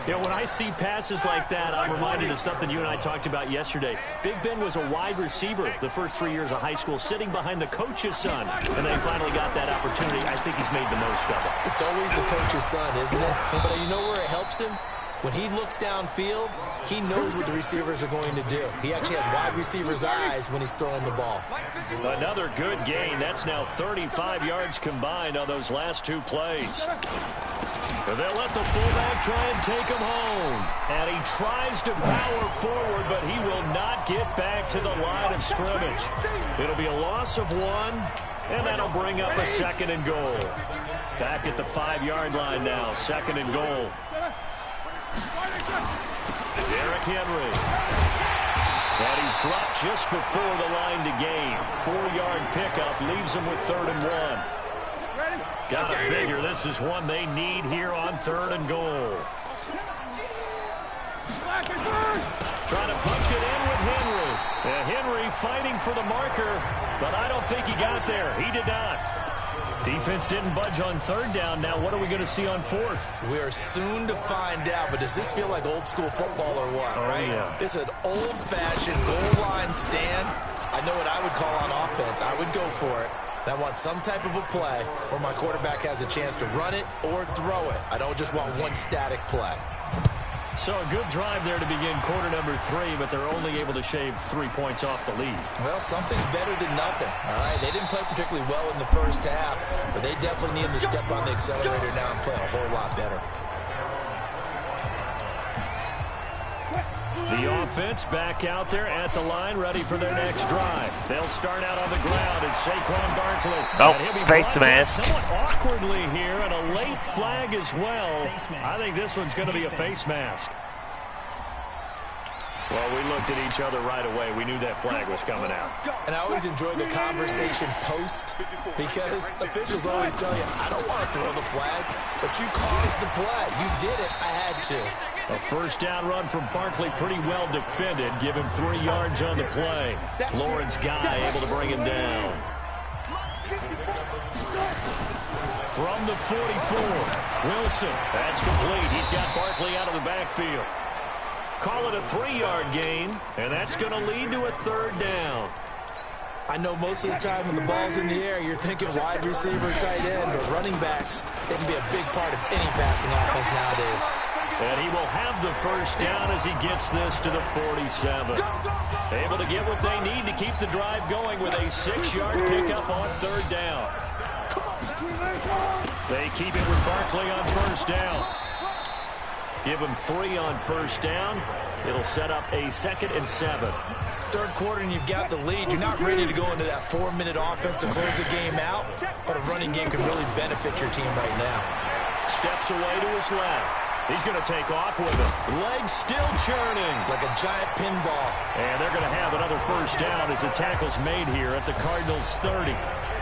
You know, when I see passes like that, I'm reminded of something you and I talked about yesterday. Big Ben was a wide receiver the first 3 years of high school, sitting behind the coach's son. And then he finally got that opportunity. I think he's made the most of it. It's always the coach's son, isn't it? But you know where it helps him? When he looks downfield, he knows what the receivers are going to do. He actually has wide receivers' eyes when he's throwing the ball. Another good gain. That's now 35 yards combined on those last 2 plays. They'll let the fullback try and take him home. And he tries to power forward, but he will not get back to the line of scrimmage. It'll be a loss of 1, and that'll bring up a 2nd and goal. Back at the 5-yard line now, 2nd and goal. Derrick Henry. And he's dropped just before the line to gain. 4-yard pickup leaves him with 3rd and 1. Gotta figure this is one they need here on 3rd and goal. Trying to punch it in with Henry. Henry fighting for the marker, but I don't think he got there. He did not. Defense didn't budge on 3rd down. Now what are we going to see on 4th? We are soon to find out, but does this feel like old school football or what? Oh, right? Yeah. It's an old-fashioned goal line stand. I know what I would call on offense. I would go for it. I want some type of a play where my quarterback has a chance to run it or throw it. I don't just want one static play. So a good drive there to begin quarter number 3, but they're only able to shave 3 points off the lead. Well, something's better than nothing, all right? They didn't play particularly well in the first half, but they definitely needed to step on the accelerator now and play a whole lot better. The offense back out there at the line, ready for their next drive. They'll start out on the ground, and Saquon Barkley. Oh, face mask. Somewhat awkwardly here, and a late flag as well. I think this one's going to be a face mask. Well, we looked at each other right away. We knew that flag was coming out. And I always enjoy the conversation post because officials always tell you, I don't want to throw the flag, but you caused the play. You did it. I had to. A first down run from Barkley, pretty well defended. Give him 3 yards on the play. Lawrence Guy able to bring him down. From the 44, Wilson. That's complete. He's got Barkley out of the backfield. Call it a 3-yard gain, and that's going to lead to a 3rd down. I know most of the time when the ball's in the air, you're thinking wide receiver, tight end, but running backs, they can be a big part of any passing offense nowadays. And he will have the first down as he gets this to the 47. Able to get what they need to keep the drive going with a 6-yard pickup on 3rd down. They keep it with Barkley on first down. Give him 3 on first down. It'll set up a 2nd and 7. Third quarter and you've got the lead. You're not ready to go into that 4-minute offense to close the game out, but a running game can really benefit your team right now. Steps away to his left. He's going to take off with him. Legs still churning. Like a giant pinball. And they're going to have another first down as the tackle's made here at the Cardinals' 30.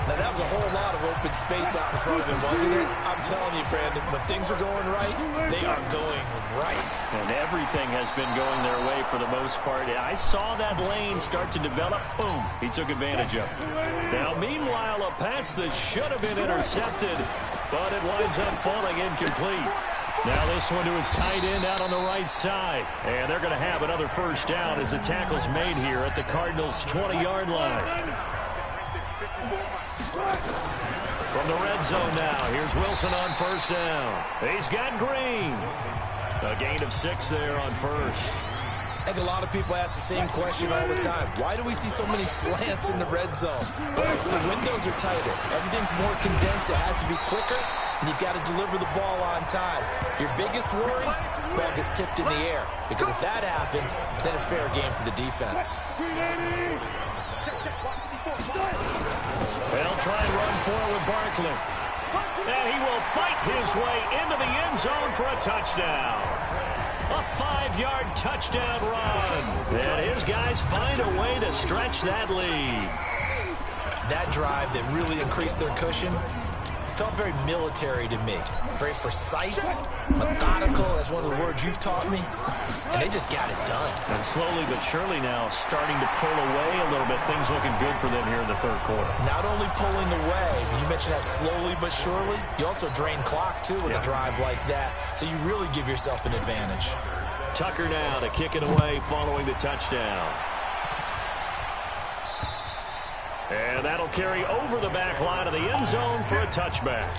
Now, that was a whole lot of open space out in front of him, wasn't it? I'm telling you, Brandon, when things are going right, they are going right. And everything has been going their way for the most part. I saw that lane start to develop. Boom. He took advantage of it. Now, meanwhile, a pass that should have been intercepted, but it winds up falling incomplete. Now this one to his tight end out on the right side. And they're going to have another first down as the tackle's made here at the Cardinals' 20-yard line. From the red zone now, here's Wilson on first down. He's got Green. A gain of 6 there on first. I think a lot of people ask the same question all the time. Why do we see so many slants in the red zone? Well, the windows are tighter. Everything's more condensed. It has to be quicker, and you've got to deliver the ball on time. Your biggest worry? Ball gets tipped in the air. Because if that happens, then it's fair game for the defense. They'll try and run forward with Barkley. And he will fight his way into the end zone for a touchdown. A 5-yard touchdown run. And his guys find a way to stretch that lead. That drive that really increased their cushion felt very military to me. Very precise, methodical. That's one of the words you've taught me. And they just got it done. And slowly but surely now starting to pull away a little bit. Things looking good for them here in the third quarter. Not only pulling away, you mentioned that slowly but surely, you also drain clock too with a drive like that. So you really give yourself an advantage. Tucker now to kick it away following the touchdown. And that'll carry over the back line of the end zone for a touchback.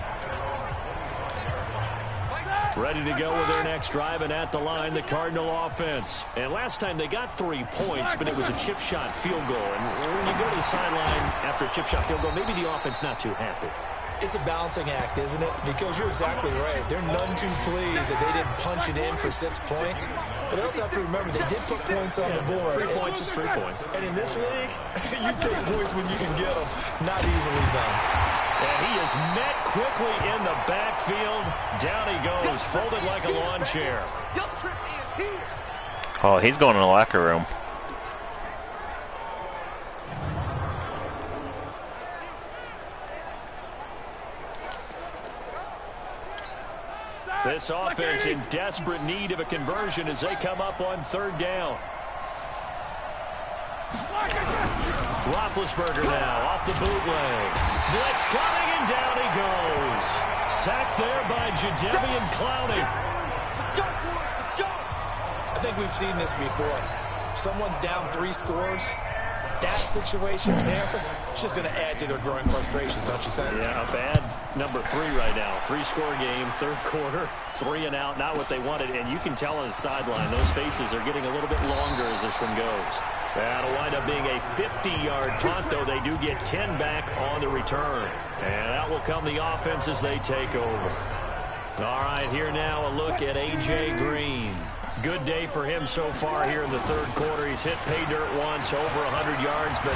Ready to go with their next drive, and at the line, the Cardinal offense. And last time they got 3 points, but it was a chip shot field goal. And when you go to the sideline after a chip shot field goal, maybe the offense not too happy. It's a balancing act, isn't it? Because you're exactly right. They're none too pleased that they didn't punch it in for 6 points. But they also have to remember they did put points on the board. 3 points is 3 points. And in this league, you take points when you can get them. Not easily done. And he is met quickly in the backfield. Down he goes, folded like a lawn chair. Oh, he's going in the locker room. This offense in desperate need of a conversion as they come up on 3rd down. Roethlisberger now off the bootleg. Blitz coming, and down he goes. Sacked there by Jadeveon Clowney. I think we've seen this before. Someone's down 3 scores. That situation there, it's just going to add to their growing frustrations, don't you think? Yeah, a bad number 3 right now. 3-score game, 3rd quarter, 3 and out, not what they wanted. And you can tell on the sideline, those faces are getting a little bit longer as this one goes. That'll wind up being a 50-yard punt, though they do get 10 back on the return. And that will come the offense as they take over. All right, here now a look at A.J. Green. Good day for him so far here in the 3rd quarter. He's hit pay dirt once, over 100 yards. But,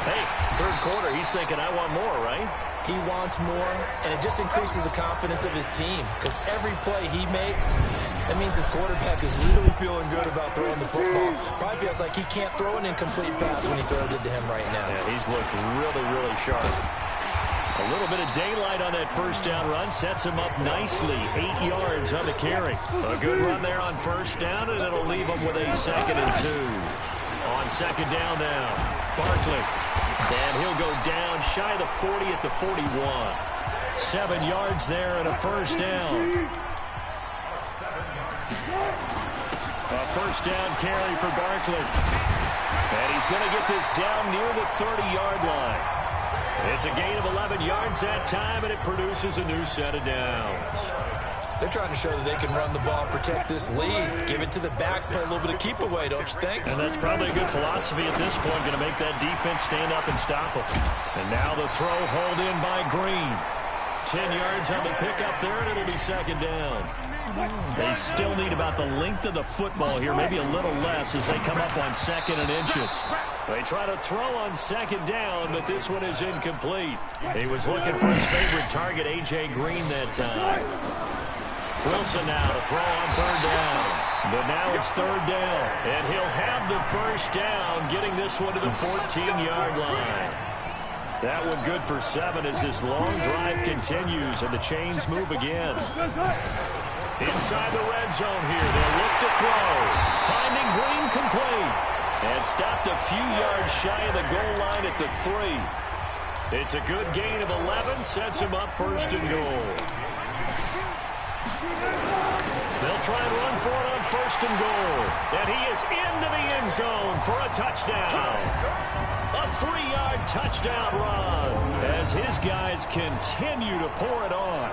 hey, it's 3rd quarter. He's thinking, I want more, right? He wants more, and it just increases the confidence of his team because every play he makes, that means his quarterback is really feeling good about throwing the football. Probably feels like he can't throw an incomplete pass when he throws it to him right now. Yeah, he's looked really, really sharp. A little bit of daylight on that 1st down run sets him up nicely. 8 yards on the carry. A good run there on 1st down, and it'll leave him with a 2nd and 2. On 2nd down now, Barkley. And he'll go down shy of the 40 at the 41. 7 yards there and a 1st down. A 1st down carry for Barkley. And he's going to get this down near the 30-yard line. It's a gain of 11 yards that time, and it produces a new set of downs. They're trying to show that they can run the ball, protect this lead, give it to the backs, play a little bit of keep away, don't you think? And that's probably a good philosophy at this point, going to make that defense stand up and stop them. And now the throw hauled in by Green. 10 yards on the pickup there, and it'll be 2nd down. They still need about the length of the football here, maybe a little less as they come up on 2nd and inches. They try to throw on 2nd down, but this one is incomplete. He was looking for his favorite target, A.J. Green, that time. Wilson now to throw on 3rd down. But now it's 3rd down, and he'll have the 1st down, getting this one to the 14-yard line. That one good for 7 as this long drive continues, and the chains move again. Inside the red zone here, they'll look to throw. Finding Green complete. And stopped a few yards shy of the goal line at the 3. It's a good gain of 11, sets him up 1st and goal. They'll try and run for it on 1st and goal. And he is into the end zone for a touchdown. A 3-yard touchdown run as his guys continue to pour it on.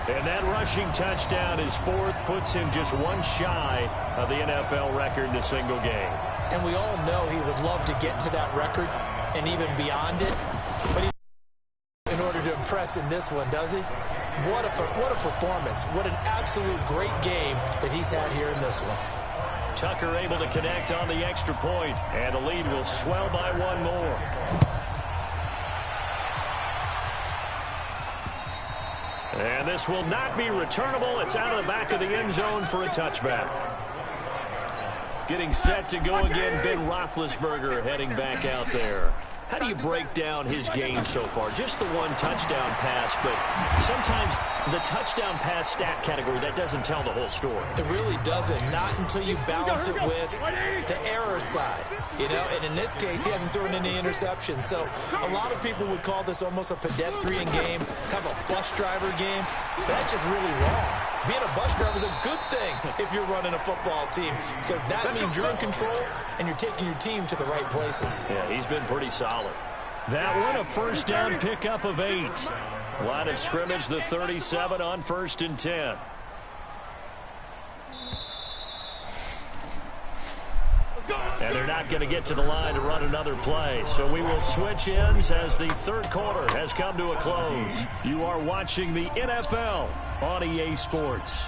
And that rushing touchdown is 4th, puts him just 1 shy of the NFL record in a single game. And we all know he would love to get to that record and even beyond it. But he, in order to impress in this one, does he? What a performance. What an absolute great game that he's had here in this one. Tucker able to connect on the extra point, and the lead will swell by 1 more. And this will not be returnable. It's out of the back of the end zone for a touchback. Getting set to go again, Ben Roethlisberger heading back out there. How do you break down his game so far? Just the 1 touchdown pass, but sometimes the touchdown pass stat category, that doesn't tell the whole story. It really doesn't, not until you balance it with the error side. You know, and in this case, he hasn't thrown any interceptions. So a lot of people would call this almost a pedestrian game, kind of a bus driver game. But that's just really wrong. Being a bus driver is a good thing if you're running a football team, because that means you're in control and you're taking your team to the right places. Yeah, he's been pretty solid. That one a 1st down pickup of 8. Line of scrimmage, the 37 on 1st and 10. And they're not going to get to the line to run another play. So we will switch ends as the 3rd quarter has come to a close. You are watching the NFL on EA Sports.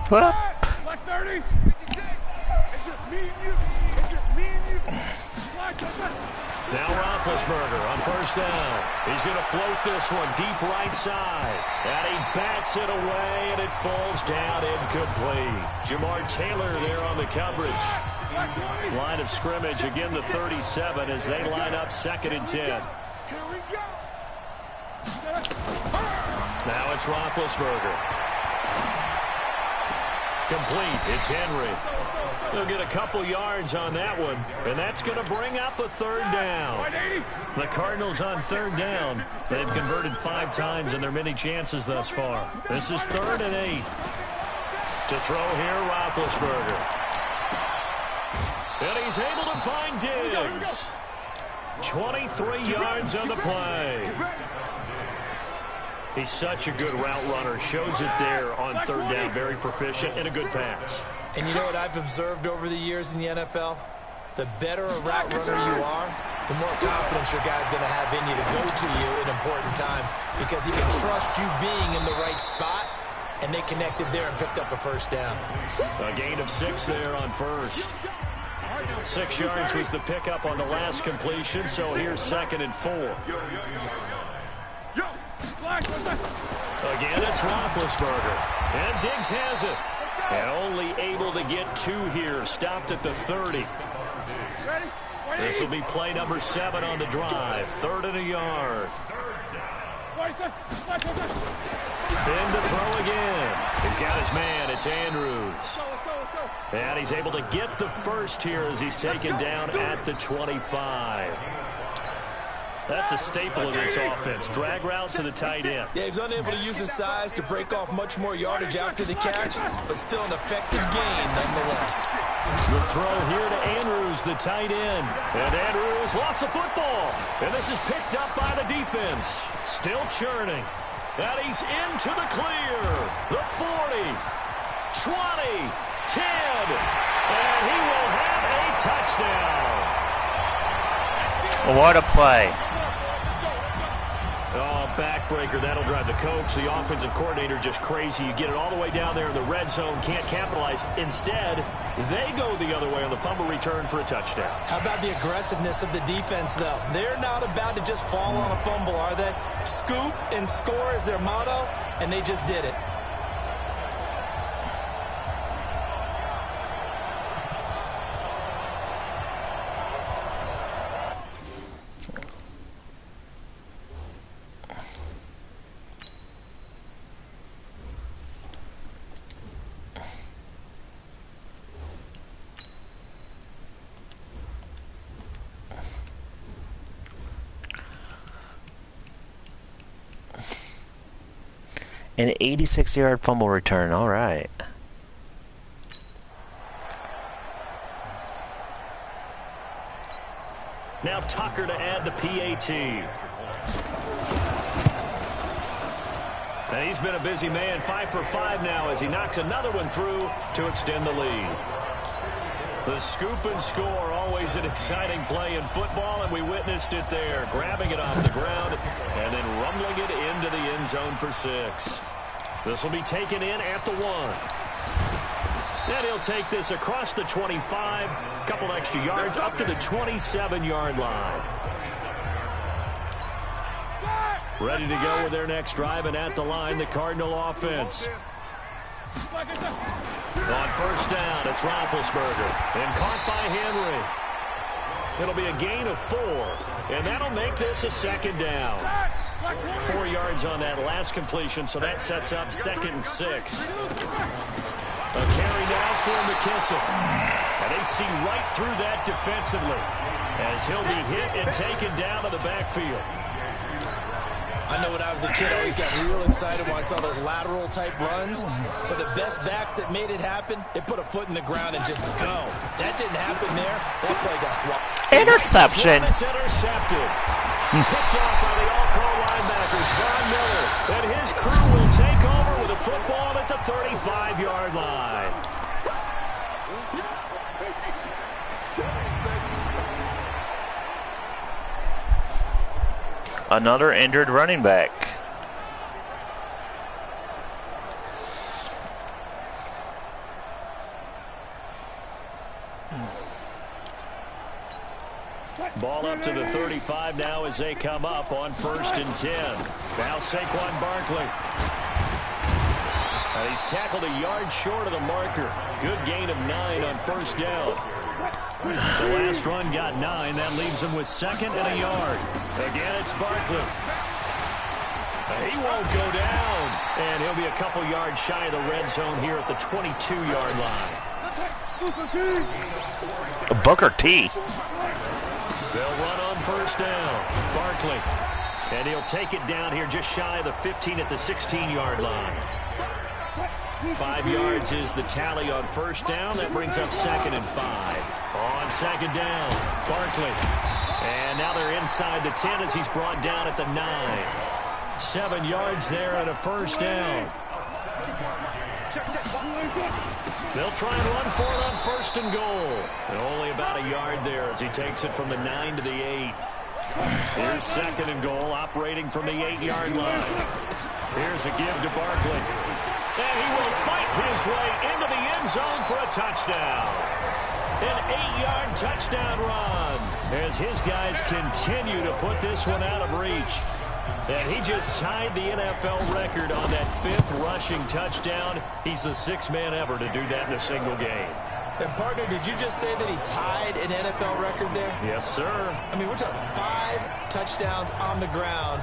What up? Black 30. 56. It's just me and you. It's just me and you. Now Roethlisberger on 1st down. He's going to float this one deep right side. And he bats it away, and it falls down incomplete. Jamar Taylor there on the coverage. Line of scrimmage, again the 37 as they line up 2nd and 10. Here we go. Now it's Roethlisberger. Complete. It's Henry. He'll get a couple yards on that one, and that's going to bring up a third down. The Cardinals on third down. They've converted 5 times in their many chances thus far. This is 3rd and 8. To throw here, Roethlisberger. And he's able to find Diggs. 23 yards on the play. He's such a good route runner. Shows it there on third down. Very proficient and a good pass. And you know what I've observed over the years in the NFL? The better a route runner you are, the more confidence your guy's going to have in you to go to you in important times because he can trust you being in the right spot, and they connected there and picked up a first down. A gain of 6 there on first. 6 yards was the pickup on the last completion, so here's 2nd and 4. Again, it's Roethlisberger. And Diggs has it. And only able to get 2 here. Stopped at the 30. This will be play number 7 on the drive. 3rd and a yard. Then to throw again. He's got his man. It's Andrews. And he's able to get the first here as he's taken down at the 25. That's a staple of this offense. Drag route to the tight end. Yeah, he was unable to use his size to break off much more yardage after the catch, but still an effective gain nonetheless. The throw here to Andrews, the tight end. And Andrews lost the football. And this is picked up by the defense. Still churning. And he's into the clear. The 40, 20, 10. And he will have a touchdown. What a play. Oh, backbreaker. That'll drive the coach, the offensive coordinator, just crazy. You get it all the way down there in the red zone, can't capitalize. Instead, they go the other way on the fumble return for a touchdown. How about the aggressiveness of the defense, though? They're not about to just fall on a fumble, are they? Scoop and score is their motto, and they just did it. An 86-yard fumble return. All right. Now Tucker to add the PAT. And he's been a busy man. 5 for 5 now as he knocks another one through to extend the lead. The scoop and score, always an exciting play in football, and we witnessed it there. Grabbing it off the ground and then rumbling it into the end zone for 6. This will be taken in at the 1. And he'll take this across the 25, a couple extra yards up to the 27-yard line. Ready to go with their next drive, and at the line, the Cardinal offense. On first down, it's Roethlisberger. And caught by Henry. It'll be a gain of 4. And that'll make this a 2nd down. 4 yards on that last completion, so that sets up 2nd and 6. A carry now for McKissick. And they see right through that defensively as he'll be hit and taken down to the backfield. I know when I was a kid, I always got real excited when I saw those lateral-type runs. But the best backs that made it happen, they put a foot in the ground and just go. That didn't happen there. That play got swapped. Interception. It's intercepted. Picked off by the all-pro linebackers, Von Miller. And his crew will take over with a football at the 35-yard line. Another injured running back. Ball up to the 35 now as they come up on 1st and 10. Now Saquon Barkley. And he's tackled a yard short of the marker. Good gain of 9 on first down. The last run got 9. That leaves him with 2nd and a yard. Again, it's Barkley. He won't go down. And he'll be a couple yards shy of the red zone here at the 22-yard line. Booker T. They'll run on first down. Barkley. And he'll take it down here just shy of the 15 at the 16-yard line. 5 yards is the tally on first down. That brings up 2nd and 5. On second down, Barkley. And now they're inside the 10 as he's brought down at the 9. 7 yards there and a first down. They'll try and run for it on first and goal. And only about a yard there as he takes it from the 9 to the 8. Here's 2nd and goal, operating from the 8-yard line. Here's a give to Barkley. And he will fight his way into the end zone for a touchdown. An 8-yard touchdown run as his guys continue to put this one out of reach. And he just tied the NFL record on that 5th rushing touchdown. He's the 6th man ever to do that in a single game. And, partner, did you just say that he tied an NFL record there? Yes, sir. I mean, we're talking 5 touchdowns on the ground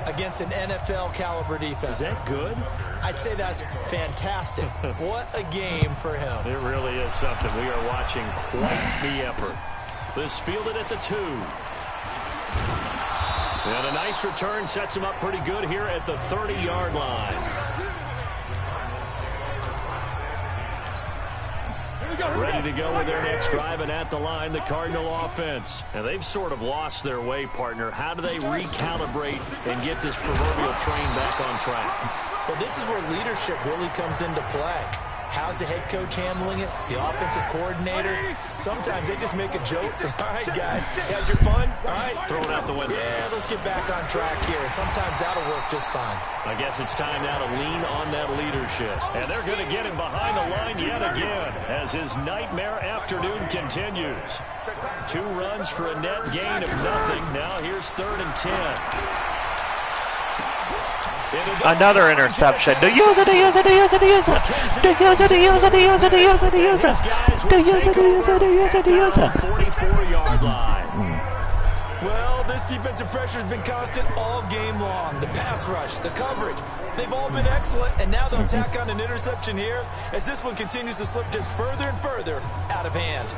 against an NFL-caliber defense. Is that good? I'd say that's fantastic. What a game for him. It really is something. We are watching quite the effort. This fielded at the 2. And a nice return sets him up pretty good here at the 30-yard line. Ready to go with their next drive, and at the line, the Cardinal offense. And they've sort of lost their way, partner. How do they recalibrate and get this proverbial train back on track? Well, this is where leadership really comes into play. How's the head coach handling it? The offensive coordinator? Sometimes they just make a joke. All right, guys, you had your fun? All right. Throw it out the window. Yeah, let's get back on track here. And sometimes that'll work just fine. I guess it's time now to lean on that leadership. And they're going to get him behind the line yet again as his nightmare afternoon continues. 2 runs for a net gain of nothing. Now here's 3rd and 10. Another interception. Do use it, do use it, do use it, do use it. Do use it, do use it, do use it, do use it, do use it. Do use it, do use it, do use it, do use it. 44-yard line. Well, this defensive pressure has been constant all game long. The pass rush, the coverage, they've all been excellent, and now they'll tack on an interception here as this one continues to slip just further and further out of hand.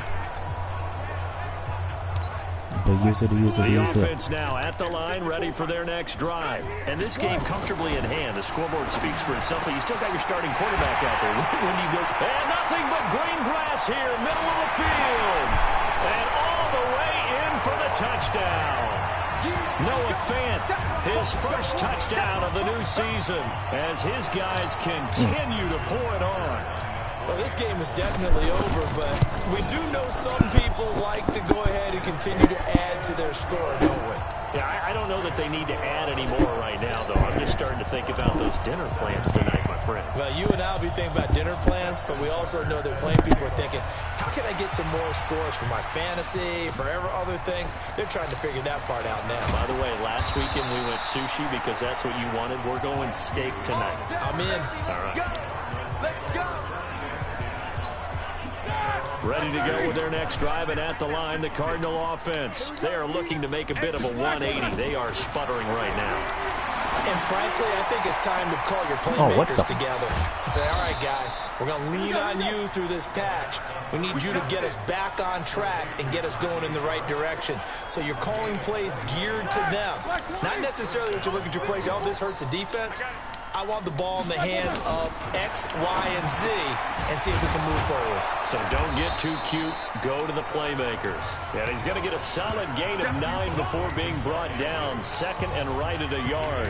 The offense now at the line, ready for their next drive. And this game comfortably in hand. The scoreboard speaks for itself, but you still got your starting quarterback out there. When do you go? And nothing but green grass here, middle of the field. And all the way in for the touchdown. Noah Fant, his first touchdown of the new season as his guys continue to pour it on. Well, this game is definitely over, but we do know some people like to go ahead and continue to add to their score, don't we? Yeah, I don't know that they need to add any more right now, though. I'm just starting to think about those dinner plans tonight, my friend. Well, you and I will be thinking about dinner plans, but we also know that plenty of people are thinking, how can I get some more scores for my fantasy, for other things? They're trying to figure that part out now. By the way, last weekend we went sushi because that's what you wanted. We're going steak tonight. I'm in. All right. Let's go. Ready to go with their next drive, and at the line, the Cardinal offense. They are looking to make a bit of a 180. They are sputtering right now. And frankly, I think it's time to call your playmakers together and say, all right, guys, we're going to lean on you through this patch. We need you to get us back on track and get us going in the right direction. So you're calling plays geared to them. Not necessarily that you look at your plays, oh, this hurts the defense. I want the ball in the hands of X, Y, and Z and see if we can move forward. So don't get too cute. Go to the playmakers. And he's going to get a solid gain of 9 before being brought down. 2nd and right at a yard.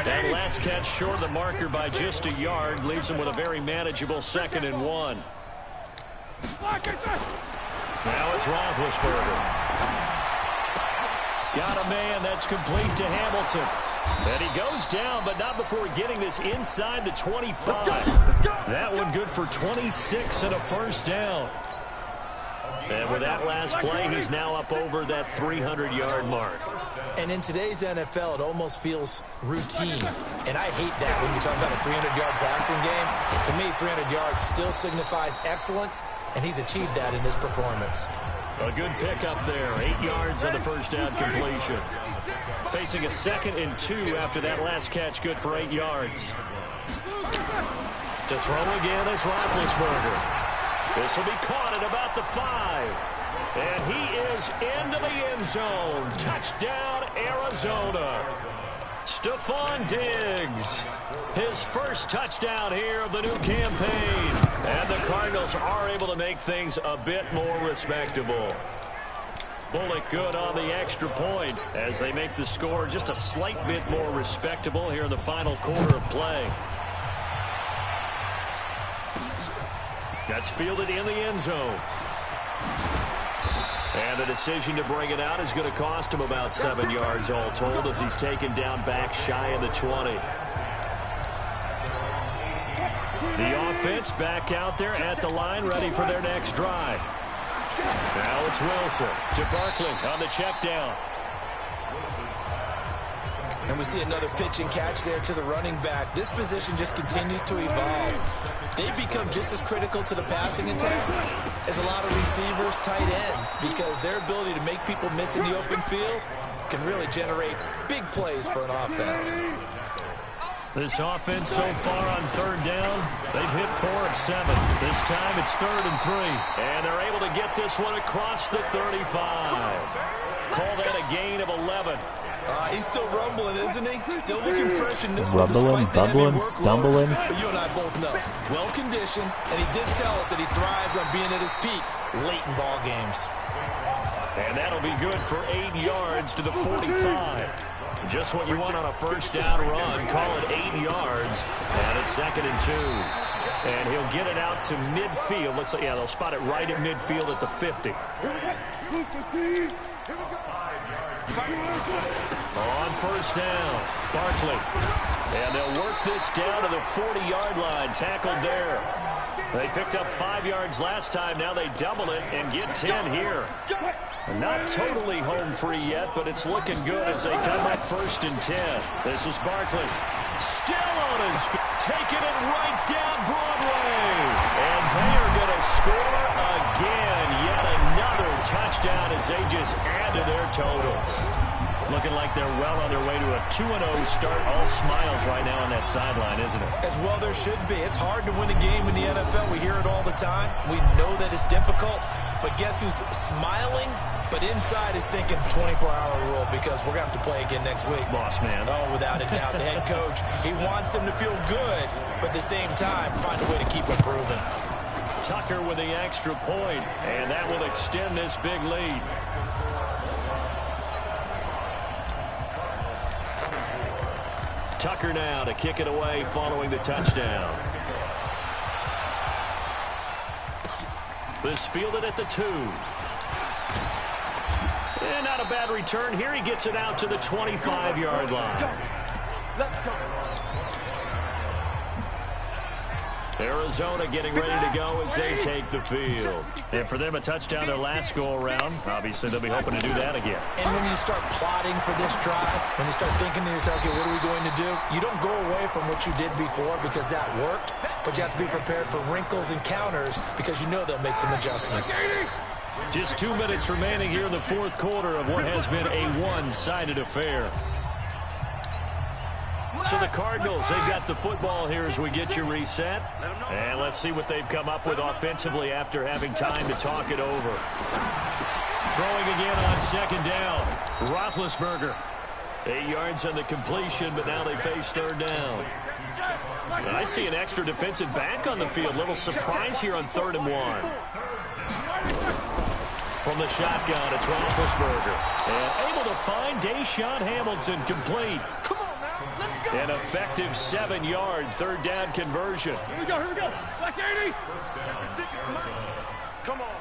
That last catch short of the marker by just a yard leaves him with a very manageable 2nd and 1. Now it's Roethlisberger. Got a man. That's complete to Hamilton. And he goes down, but not before getting this inside the 25. That one good for 26 and a first down. And with that last play, he's now up over that 300-yard mark. And in today's NFL, it almost feels routine. And I hate that when you talk about a 300-yard passing game. To me, 300 yards still signifies excellence, and he's achieved that in his performance. A good pickup there. 8 yards on the first down completion. Facing a 2nd and 2 after that last catch, good for 8 yards. To throw again is Roethlisberger. This will be caught at about the 5. And he is into the end zone. Touchdown, Arizona. Stephon Diggs, his first touchdown here of the new campaign. And the Cardinals are able to make things a bit more respectable. Bullock good on the extra point as they make the score just a slight bit more respectable here in the final quarter of play. That's fielded in the end zone. And the decision to bring it out is going to cost him about 7 yards all told as he's taken down back shy of the 20. The offense back out there at the line ready for their next drive. Now it's Wilson to Barkley on the check down. And we see another pitch and catch there to the running back. This position just continues to evolve. They become just as critical to the passing attack as a lot of receivers, tight ends, because their ability to make people miss in the open field can really generate big plays for an offense. This offense so far on 3rd down, they've hit 4 of 7. This time it's 3rd and 3. And they're able to get this one across the 35. Call that a gain of 11. He's still rumbling, isn't he? Still looking fresh in this one. Rumbling, bubbling, stumbling. But you and I both know, well-conditioned, and he did tell us that he thrives on being at his peak late in ball games. And that'll be good for 8 yards to the 45. Just what you want on a first down run. Call it 8 yards. And it's 2nd and 2. And he'll get it out to midfield. Looks like, yeah, they'll spot it right at midfield at the 50. On first down, Barkley. And they'll work this down to the 40-yard line. Tackled there. They picked up 5 yards last time. Now they double it and get 10 here. Not totally home free yet, but it's looking good as they come up 1st and 10. This is Barkley. Still on his feet, taking it right down Broadway. And they are going to score again. Yet another touchdown as they just add to their totals. Looking like they're well on their way to a 2-0 start. All smiles right now on that sideline, isn't it? As well there should be. It's hard to win a game in the NFL. We hear it all the time. We know that it's difficult. But guess who's smiling? But inside is thinking 24-hour rule because we're going to have to play again next week. Boss man. Oh, without a doubt. The head coach, he wants them to feel good, but at the same time, find a way to keep improving. Tucker with the extra point, and that will extend this big lead. Tucker now to kick it away following the touchdown. This fielded at the 2. And not a bad return here. He gets it out to the 25-yard line. Let's go. Arizona getting ready to go as they take the field. And for them, a touchdown their last go-around. Obviously, they'll be hoping to do that again. And when you start plotting for this drive, when you start thinking to yourself, okay, what are we going to do? You don't go away from what you did before because that worked, but you have to be prepared for wrinkles and counters because you know they'll make some adjustments. Just 2 minutes remaining here in the 4th quarter of what has been a one-sided affair. So the Cardinals, they've got the football here as we get you reset. And let's see what they've come up with offensively after having time to talk it over. Throwing again on 2nd down. Roethlisberger. 8 yards on the completion, but now they face 3rd down. And I see an extra defensive back on the field. Little surprise here on 3rd and 1. From the shotgun, it's Roethlisberger. And able to find Deshaun Hamilton complete. An effective 7-yard 3rd down conversion. Here we go. Black 80. Come on.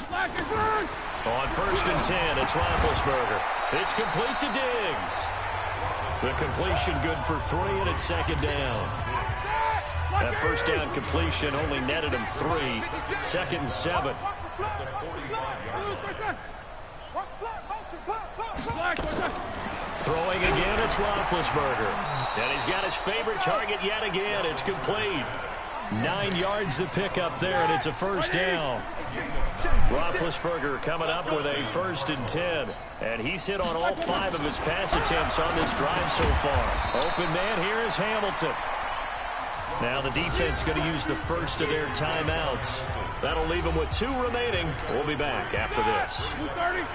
Black is good. On 1st and 10, it's Roethlisberger. It's complete to Diggs. The completion good for 3, and it's 2nd down. That 1st down completion only netted him 3. 2nd and 7. Throwing again, it's Roethlisberger. And he's got his favorite target yet again. It's complete. 9 yards to pick up there, and it's a first down. Roethlisberger coming up with a 1st and 10. And he's hit on all 5 of his pass attempts on this drive so far. Open man here is Hamilton. Now the defense going to use the first of their timeouts. That'll leave them with 2 remaining. We'll be back after this. 2:30.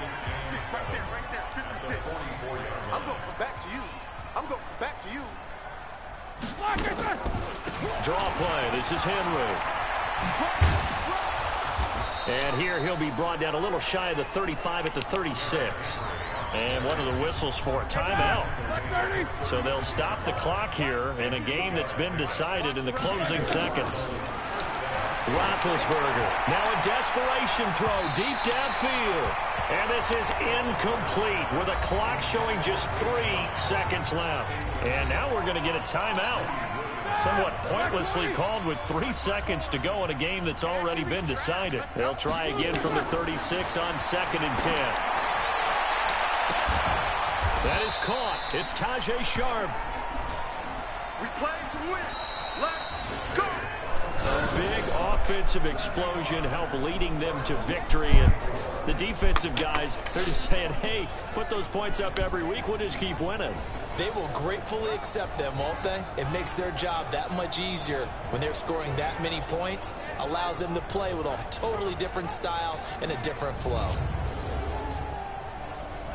Right there, right there. This is it. I'm going to come back to you. I'm going to come back to you. Draw play. This is Henry. And here he'll be brought down a little shy of the 35 at the 36. And one of the whistles for a timeout. So they'll stop the clock here in a game that's been decided in the closing seconds. Roethlisberger. Now a desperation throw deep downfield. And this is incomplete with a clock showing just 3 seconds left. And now we're going to get a timeout. Somewhat pointlessly called with 3 seconds to go in a game that's already been decided. They'll try again from the 36 on 2nd and 10. That is caught. It's Tajay Sharp. We play to win. Let's go. A big offensive explosion helped leading them to victory. And the defensive guys, they're just saying, hey, put those points up every week. We'll just keep winning. They will gratefully accept them, won't they? It makes their job that much easier when they're scoring that many points. Allows them to play with a totally different style and a different flow.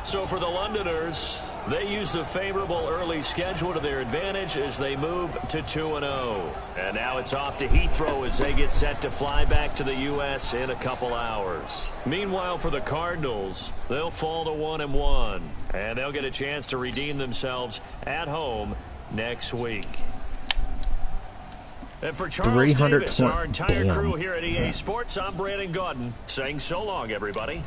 So for the Londoners, they used a favorable early schedule to their advantage as they move to 2-0. And now it's off to Heathrow as they get set to fly back to the U.S. in a couple hours. Meanwhile, for the Cardinals, they'll fall to 1-1. And they'll get a chance to redeem themselves at home next week. And for Charles Davis and our entire crew here at EA Sports, I'm Brandon Gaudin saying so long, everybody.